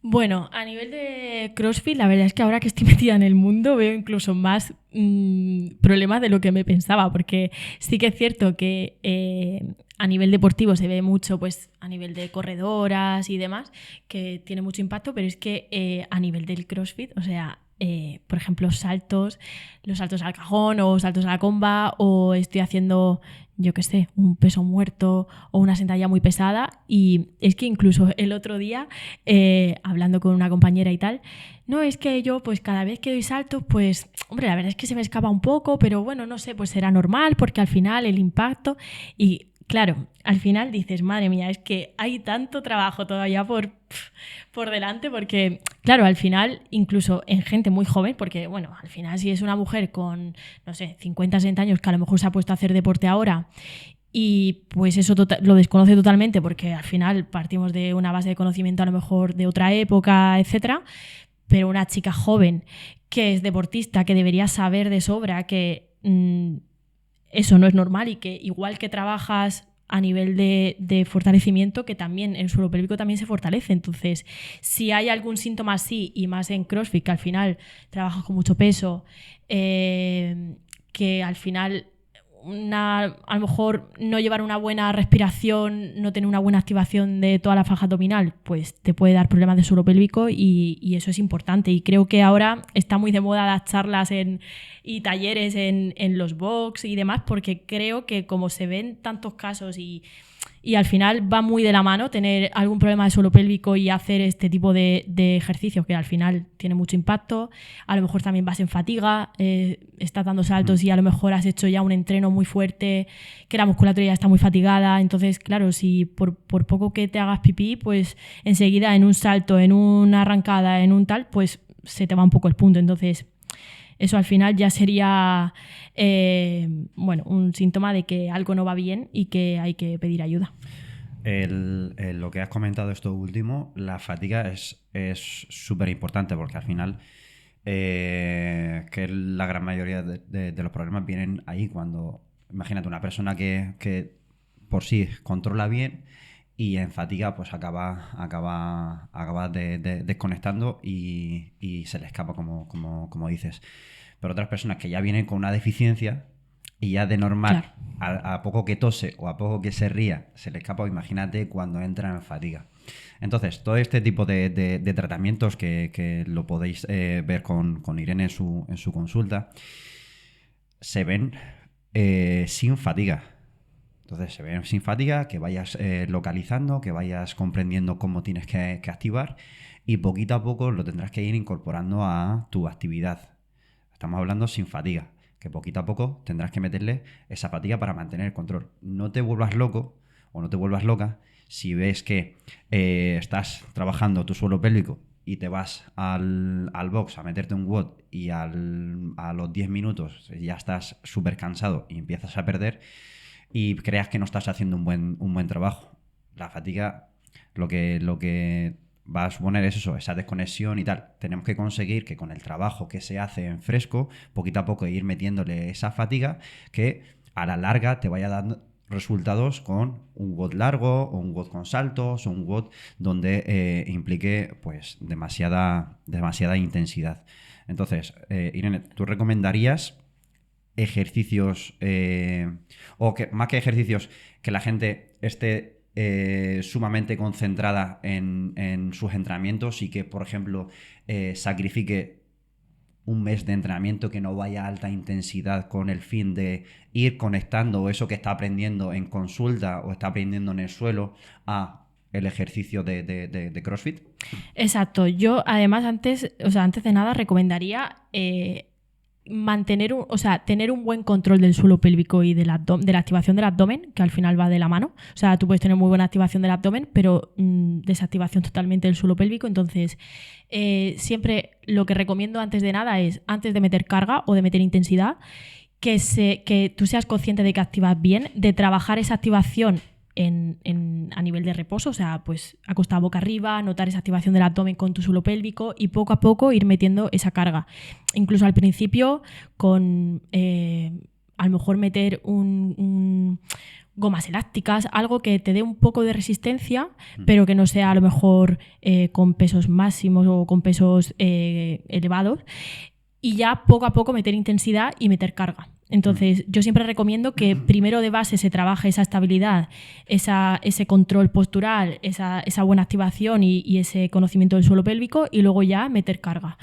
Bueno, a nivel de CrossFit, la verdad es que ahora que estoy metida en el mundo veo incluso más problemas de lo que me pensaba, porque sí que es cierto que a nivel deportivo se ve mucho, pues a nivel de corredoras y demás, que tiene mucho impacto, pero es que a nivel del CrossFit, o sea, por ejemplo, los saltos al cajón o saltos a la comba, o estoy haciendo, yo qué sé, un peso muerto o una sentadilla muy pesada, y es que incluso el otro día, hablando con una compañera y tal, no, es que yo pues cada vez que doy saltos, pues hombre, la verdad es que se me escapa un poco, pero bueno, no sé, pues será normal porque al final el impacto y... Claro, al final dices, madre mía, es que hay tanto trabajo todavía por delante, porque, claro, al final, incluso en gente muy joven, porque, bueno, al final si es una mujer con, no sé, 50, 60 años que a lo mejor se ha puesto a hacer deporte ahora y pues eso lo desconoce totalmente, porque al final partimos de una base de conocimiento a lo mejor de otra época, etcétera, pero una chica joven que es deportista, que debería saber de sobra que... eso no es normal y que igual que trabajas a nivel de fortalecimiento, que también el suelo pélvico también se fortalece. Entonces, si hay algún síntoma así, y más en CrossFit, que al final trabajas con mucho peso, que al final a lo mejor no llevar una buena respiración, no tener una buena activación de toda la faja abdominal, pues te puede dar problemas de suelo pélvico y eso es importante. Y creo que ahora está muy de moda las charlas y talleres en los box y demás, porque creo que como se ven tantos casos y al final va muy de la mano tener algún problema de suelo pélvico y hacer este tipo de ejercicios que al final tiene mucho impacto. A lo mejor también vas en fatiga, estás dando saltos y a lo mejor has hecho ya un entreno muy fuerte, que la musculatura ya está muy fatigada. Entonces, claro, si por poco que te hagas pipí, pues enseguida en un salto, en una arrancada, en un tal, pues se te va un poco el punto. Entonces, eso al final ya sería un síntoma de que algo no va bien y que hay que pedir ayuda. Lo que has comentado esto último, la fatiga es súper importante porque al final que la gran mayoría de los problemas vienen ahí cuando, imagínate, una persona que por sí controla bien y en fatiga pues acaba desconectando y se le escapa como dices. Pero otras personas que ya vienen con una deficiencia y ya de normal, claro, a poco que tose o a poco que se ría, se le escapa, imagínate cuando entra en fatiga. Entonces, todo este tipo de tratamientos que lo podéis ver con Irene en su consulta, se ven sin fatiga. Entonces, se ven sin fatiga, que vayas localizando, que vayas comprendiendo cómo tienes que activar y poquito a poco lo tendrás que ir incorporando a tu actividad. Estamos hablando sin fatiga, que poquito a poco tendrás que meterle esa fatiga para mantener el control. No te vuelvas loco o no te vuelvas loca si ves que estás trabajando tu suelo pélvico y te vas al box a meterte un WOD y a los 10 minutos ya estás súper cansado y empiezas a perder y creas que no estás haciendo un buen trabajo. La fatiga lo que va a suponer es eso, esa desconexión y tal. Tenemos que conseguir que con el trabajo que se hace en fresco, poquito a poco ir metiéndole esa fatiga que a la larga te vaya dando resultados con un WOD largo o un WOD con saltos o un WOD donde implique pues demasiada intensidad. Entonces, Irene, ¿tú recomendarías ejercicios más que ejercicios que la gente esté sumamente concentrada en sus entrenamientos y que, por ejemplo, sacrifique un mes de entrenamiento, que no vaya a alta intensidad con el fin de ir conectando eso que está aprendiendo en consulta o está aprendiendo en el suelo a el ejercicio de CrossFit? Exacto. Yo, además, antes de nada, recomendaría tener un buen control del suelo pélvico y de la activación del abdomen, que al final va de la mano. O sea, tú puedes tener muy buena activación del abdomen, pero desactivación totalmente del suelo pélvico. Entonces, siempre lo que recomiendo antes de nada es, antes de meter carga o de meter intensidad, que tú seas consciente de que activas bien, de trabajar esa activación a nivel de reposo, o sea, pues acostado boca arriba, notar esa activación del abdomen con tu suelo pélvico y poco a poco ir metiendo esa carga. Incluso al principio con a lo mejor meter gomas elásticas, algo que te dé un poco de resistencia, pero que no sea a lo mejor con pesos máximos o con pesos elevados, y ya poco a poco meter intensidad y meter carga. Entonces, yo siempre recomiendo que primero de base se trabaje esa estabilidad, ese control postural, esa buena activación y ese conocimiento del suelo pélvico, y luego ya meter carga.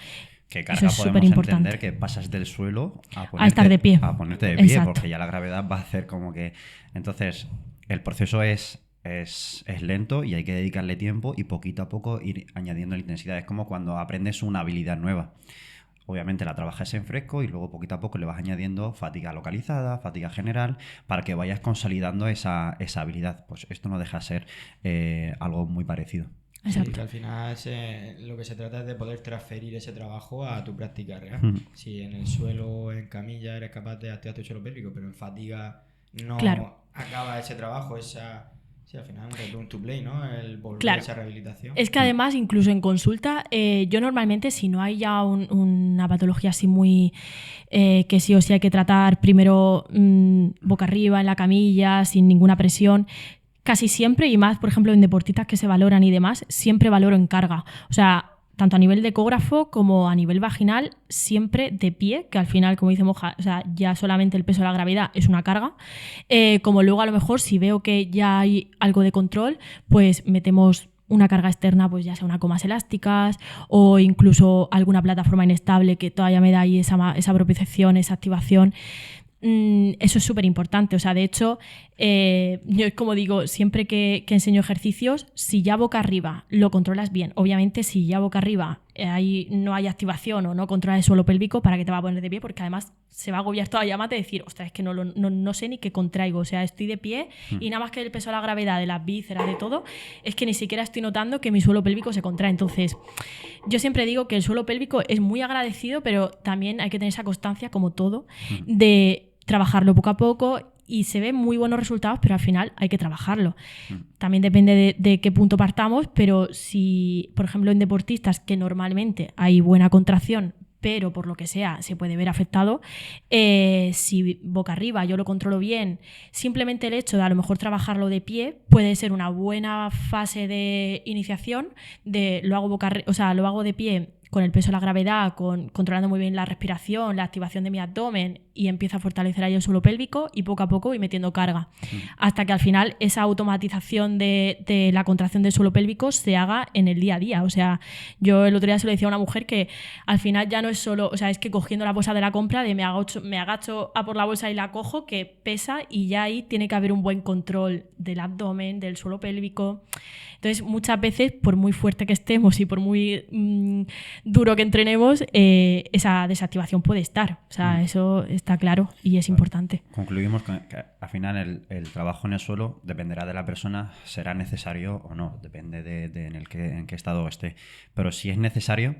Que carga Eso es podemos entender que pasas del suelo a estar de pie. A ponerte de pie, exacto. Porque ya la gravedad va a hacer como que... Entonces, el proceso es lento y hay que dedicarle tiempo y poquito a poco ir añadiendo la intensidad. Es como cuando aprendes una habilidad nueva. Obviamente la trabajas en fresco y luego poquito a poco le vas añadiendo fatiga localizada, fatiga general, para que vayas consolidando esa habilidad. Pues esto no deja de ser algo muy parecido. Sí, que al final lo que se trata es de poder transferir ese trabajo a tu práctica real. Si en el suelo o en camilla eres capaz de activar tu suelo pélvico, pero en fatiga no acaba ese trabajo, sí, al final un return to play, ¿no? El volver a esa rehabilitación. Es que además, incluso en consulta, yo normalmente, si no hay ya una patología así muy... que sí o sí hay que tratar primero boca arriba, en la camilla, sin ninguna presión, casi siempre, y más, por ejemplo, en deportistas que se valoran y demás, siempre valoro en carga. O sea, tanto a nivel de ecógrafo como a nivel vaginal, siempre de pie, que al final, como dice Moja, o sea, ya solamente el peso de la gravedad es una carga. Como luego a lo mejor si veo que ya hay algo de control, pues metemos una carga externa, pues ya sea unas gomas elásticas o incluso alguna plataforma inestable que todavía me da ahí esa propiciación, esa activación. Eso es súper importante. O sea, de hecho, yo como digo, siempre que enseño ejercicios, si ya boca arriba lo controlas bien, obviamente si ya boca arriba ahí no hay activación o no controlas el suelo pélvico, ¿para qué te va a poner de pie? Porque además se va a agobiar toda la llama de decir, ostras, es que no sé ni qué contraigo, o sea, estoy de pie y nada más que el peso de la gravedad de las vísceras, de todo, es que ni siquiera estoy notando que mi suelo pélvico se contrae. Entonces, yo siempre digo que el suelo pélvico es muy agradecido, pero también hay que tener esa constancia, como todo, de trabajarlo poco a poco, y se ven muy buenos resultados, pero al final hay que trabajarlo. También depende de qué punto partamos, pero si, por ejemplo, en deportistas que normalmente hay buena contracción, pero por lo que sea se puede ver afectado, si boca arriba yo lo controlo bien, simplemente el hecho de a lo mejor trabajarlo de pie puede ser una buena fase de iniciación, lo hago de pie con el peso de la gravedad, controlando muy bien la respiración, la activación de mi abdomen, y empiezo a fortalecer ahí el suelo pélvico y poco a poco voy metiendo carga. Hasta que al final esa automatización de la contracción del suelo pélvico se haga en el día a día. O sea, yo el otro día se lo decía a una mujer que al final ya no es solo, o sea, es que cogiendo la bolsa de la compra, me agacho a por la bolsa y la cojo, que pesa, y ya ahí tiene que haber un buen control del abdomen, del suelo pélvico. Entonces, muchas veces, por muy fuerte que estemos y por muy duro que entrenemos, esa desactivación puede estar. O sea, eso está claro y es importante. Concluimos que al final el trabajo en el suelo dependerá de la persona, será necesario o no, depende de en qué estado esté. Pero si es necesario,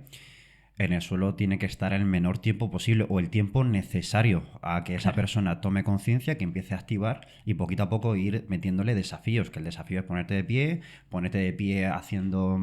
en el suelo tiene que estar el menor tiempo posible, o el tiempo necesario a que esa persona tome conciencia, que empiece a activar, y poquito a poco ir metiéndole desafíos, que el desafío es ponerte de pie haciendo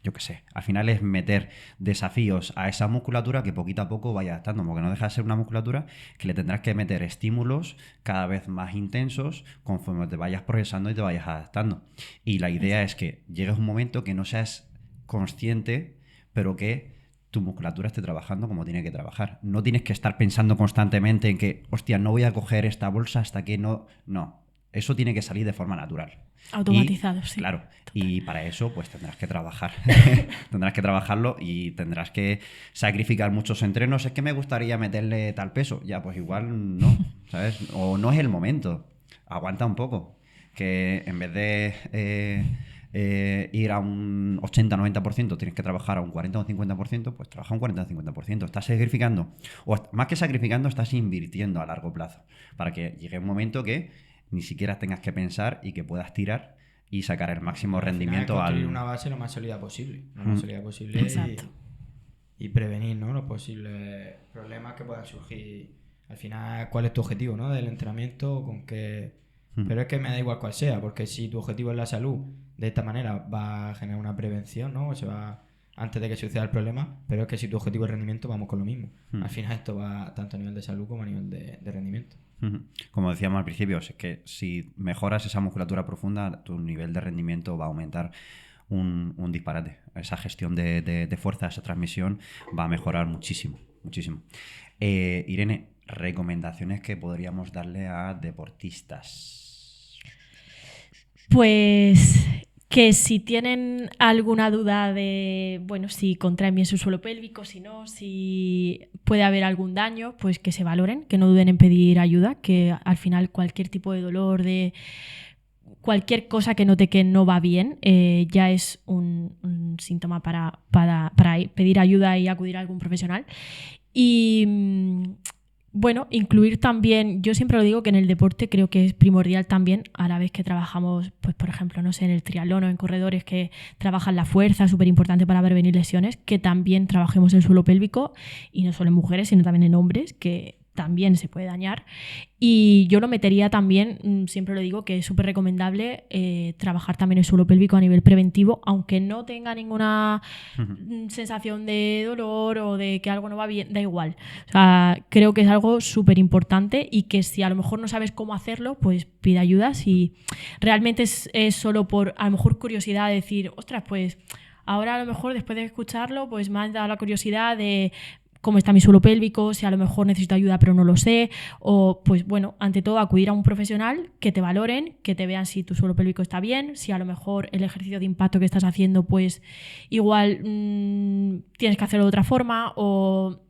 yo qué sé, al final es meter desafíos a esa musculatura que poquito a poco vaya adaptando, porque no deja de ser una musculatura que le tendrás que meter estímulos cada vez más intensos conforme te vayas progresando y te vayas adaptando. Y la idea es que llegues a un momento que no seas consciente, pero que tu musculatura esté trabajando como tiene que trabajar. No tienes que estar pensando constantemente en que, hostia, no voy a coger esta bolsa hasta que no... No, eso tiene que salir de forma natural. Automatizado, sí. Claro, total. Y para eso pues tendrás que trabajar. Tendrás que trabajarlo y tendrás que sacrificar muchos entrenos. Es que me gustaría meterle tal peso. Ya, pues igual no, ¿sabes? O no es el momento. Aguanta un poco. Que en vez de... ir a un 80-90%, tienes que trabajar a un 40 o un 50%, pues trabaja un 40 o 50%. Estás sacrificando, o más que sacrificando, estás invirtiendo a largo plazo, para que llegue un momento que ni siquiera tengas que pensar y que puedas tirar y sacar el máximo rendimiento al construir una base lo más sólida posible. Lo más sólida posible. Exacto. Y prevenir, ¿no?, los posibles problemas que puedan surgir. Al final, ¿cuál es tu objetivo, ¿no?, del entrenamiento? Pero es que me da igual cuál sea, porque si tu objetivo es la salud, de esta manera va a generar una prevención, ¿no? Se va antes de que suceda el problema, pero es que si tu objetivo es rendimiento, vamos con lo mismo. Al final esto va tanto a nivel de salud como a nivel de rendimiento. Como decíamos al principio, es que si mejoras esa musculatura profunda, tu nivel de rendimiento va a aumentar un disparate. Esa gestión de fuerza, esa transmisión va a mejorar muchísimo, muchísimo. Irene, recomendaciones que podríamos darle a deportistas. Pues que si tienen alguna duda de, bueno, si contraen bien su suelo pélvico, si no, si puede haber algún daño, pues que se valoren, que no duden en pedir ayuda, que al final cualquier tipo de dolor, de cualquier cosa que note que no va bien, ya es un síntoma para pedir ayuda y acudir a algún profesional. Y bueno, incluir también, yo siempre lo digo que en el deporte creo que es primordial también, a la vez que trabajamos, pues por ejemplo, no sé, en el triatlón o en corredores que trabajan la fuerza, súper importante para prevenir lesiones, que también trabajemos el suelo pélvico, y no solo en mujeres, sino también en hombres, que también se puede dañar. Y yo lo metería también, siempre lo digo, que es súper recomendable trabajar también el suelo pélvico a nivel preventivo, aunque no tenga ninguna sensación de dolor o de que algo no va bien, da igual. O sea, creo que es algo súper importante y que si a lo mejor no sabes cómo hacerlo, pues pide ayuda. Si realmente es solo por, a lo mejor, curiosidad de decir, ostras, pues ahora a lo mejor después de escucharlo, pues me ha dado la curiosidad de cómo está mi suelo pélvico, si a lo mejor necesito ayuda pero no lo sé, o pues bueno, ante todo acudir a un profesional que te valoren, que te vean si tu suelo pélvico está bien, si a lo mejor el ejercicio de impacto que estás haciendo pues igual tienes que hacerlo de otra forma, o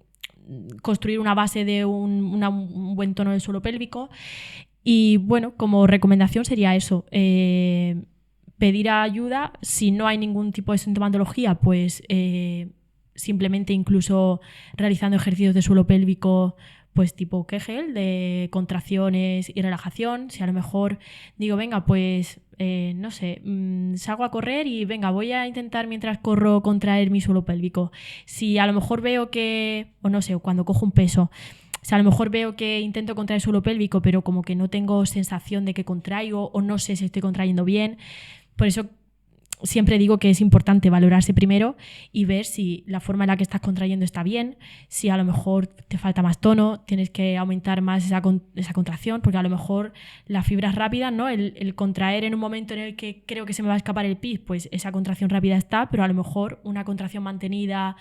construir una base de un buen tono del suelo pélvico. Y bueno, como recomendación sería eso, pedir ayuda. Si no hay ningún tipo de sintomatología, pues simplemente incluso realizando ejercicios de suelo pélvico pues tipo Kegel, de contracciones y relajación. Si a lo mejor digo, venga, pues no sé, salgo a correr y venga, voy a intentar mientras corro contraer mi suelo pélvico. Si a lo mejor veo que, o no sé, cuando cojo un peso, si a lo mejor veo que intento contraer el suelo pélvico pero como que no tengo sensación de que contraigo o no sé si estoy contrayendo bien, por eso siempre digo que es importante valorarse primero y ver si la forma en la que estás contrayendo está bien, si a lo mejor te falta más tono, tienes que aumentar más esa contracción, porque a lo mejor las fibras rápidas, ¿no? El contraer en un momento en el que creo que se me va a escapar el pis, pues esa contracción rápida está, pero a lo mejor una contracción mantenida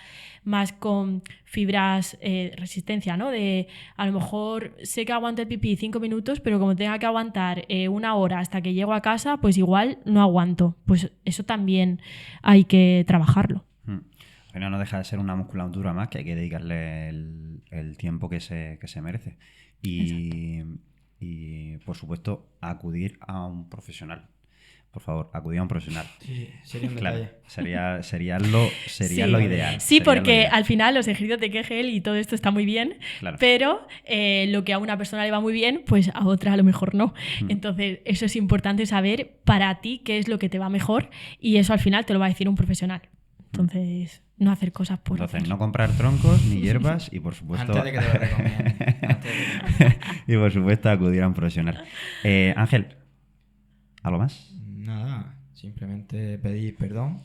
más con fibras resistencia, ¿no? De a lo mejor sé que aguanto el pipí 5 minutos, pero como tenga que aguantar 1 hora hasta que llego a casa, pues igual no aguanto. Pues eso también hay que trabajarlo. Pero no deja de ser una musculatura más que hay que dedicarle el tiempo que se merece. Y por supuesto, acudir a un profesional. Por favor, acudir a un profesional. Sí, sería un claro, detalle. sería lo ideal. Sí, porque al final los ejercicios de Kegel y todo esto está muy bien, claro, pero lo que a una persona le va muy bien, pues a otra a lo mejor no. Entonces, eso es importante saber para ti qué es lo que te va mejor, y eso al final te lo va a decir un profesional. Entonces, no hacer cosas por Entonces, hacer. no comprar troncos ni hierbas y, por supuesto... Antes de que te lo recomienden. Y, por supuesto, acudir a un profesional. Ángel, ¿algo más? Nada, simplemente pedir perdón.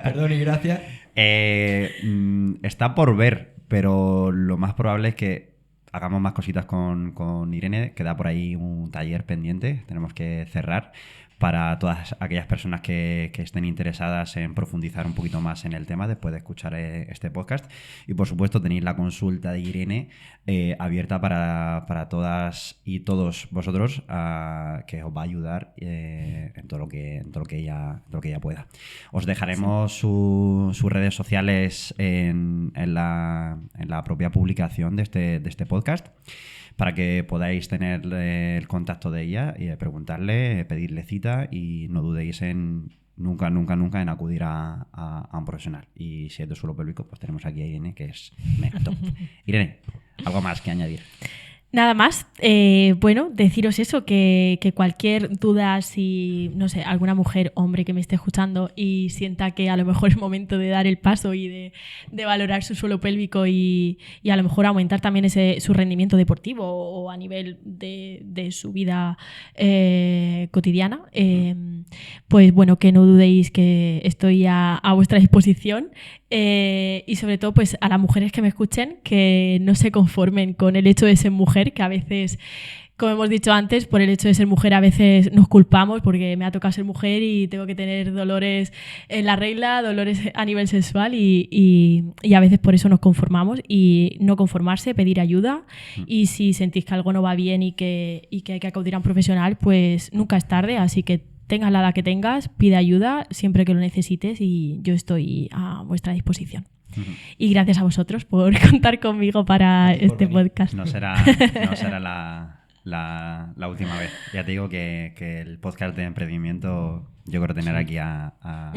Perdón y gracias. Está por ver, pero lo más probable es que hagamos más cositas con Irene. Queda por ahí un taller pendiente, tenemos que cerrar, para todas aquellas personas que estén interesadas en profundizar un poquito más en el tema después de escuchar este podcast. Y por supuesto tenéis la consulta de Irene abierta para todas y todos vosotros, que os va a ayudar en todo lo que ella pueda. Os dejaremos sus redes sociales en la propia publicación de este podcast, para que podáis tener el contacto de ella y preguntarle, pedirle cita, y no dudéis en nunca en acudir a un profesional. Y si es de suelo pélvico, pues tenemos aquí a Irene, que es mega top. Irene, ¿algo más que añadir? Nada más, bueno, deciros eso, que cualquier duda, si, no sé, alguna mujer, hombre que me esté escuchando y sienta que a lo mejor es momento de dar el paso y de valorar su suelo pélvico y a lo mejor aumentar también su rendimiento deportivo o a nivel de su vida cotidiana, pues bueno, que no dudéis que estoy a vuestra disposición. Y sobre todo pues a las mujeres que me escuchen, que no se conformen con el hecho de ser mujer, que a veces, como hemos dicho antes, por el hecho de ser mujer a veces nos culpamos porque me ha tocado ser mujer y tengo que tener dolores en la regla, dolores a nivel sexual y a veces por eso nos conformamos, y no conformarse, pedir ayuda, y si sentís que algo no va bien y que hay que acudir a un profesional, pues nunca es tarde, así que tengas la edad que tengas, pide ayuda siempre que lo necesites y yo estoy a vuestra disposición. Y gracias a vosotros por contar conmigo para este podcast. No será la última vez. Ya te digo que el podcast de emprendimiento, yo creo tener aquí a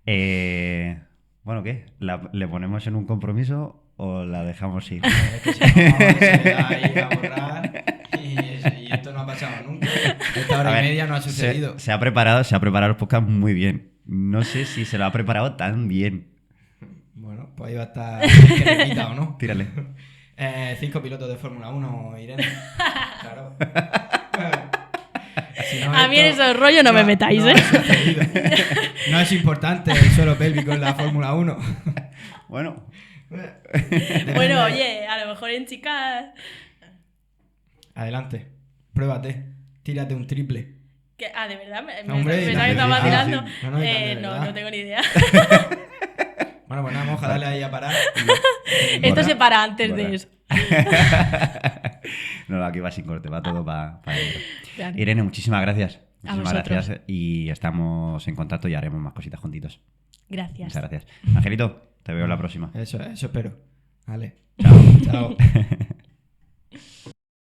Irene. Bueno, ¿qué? ¿Le ponemos en un compromiso o la dejamos ir? Es que si no, se va a ir a borrar y esto no ha pasado nunca. Esta hora y media no ha sucedido. Se ha preparado el podcast muy bien. No sé si se lo ha preparado tan bien. Bueno, pues ahí va a estar que repita o no. Tírale. 5 pilotos de Fórmula 1, Irene. Claro. Si no, a mí en esos rollos no me metáis, ¿eh? No es importante el suelo pélvico en la Fórmula 1. Bueno. Bueno, oye, a lo mejor en chicas... Adelante, pruébate, tírate un triple. ¿Qué? Ah, ¿de verdad? ¿Me Hombre, pensaba que estaba vacilando? Sí. No tengo ni idea. Bueno, pues nada, moja, dale ahí a parar. Esto se para antes de eso. No, aquí va sin corte, va todo para adentro. Claro. Irene, muchísimas gracias. A Muchísimas vosotros. gracias y estamos en contacto y haremos más cositas juntitos. Gracias. Muchas gracias. Angelito, te veo la próxima. Eso espero. Vale. Chao. Chao.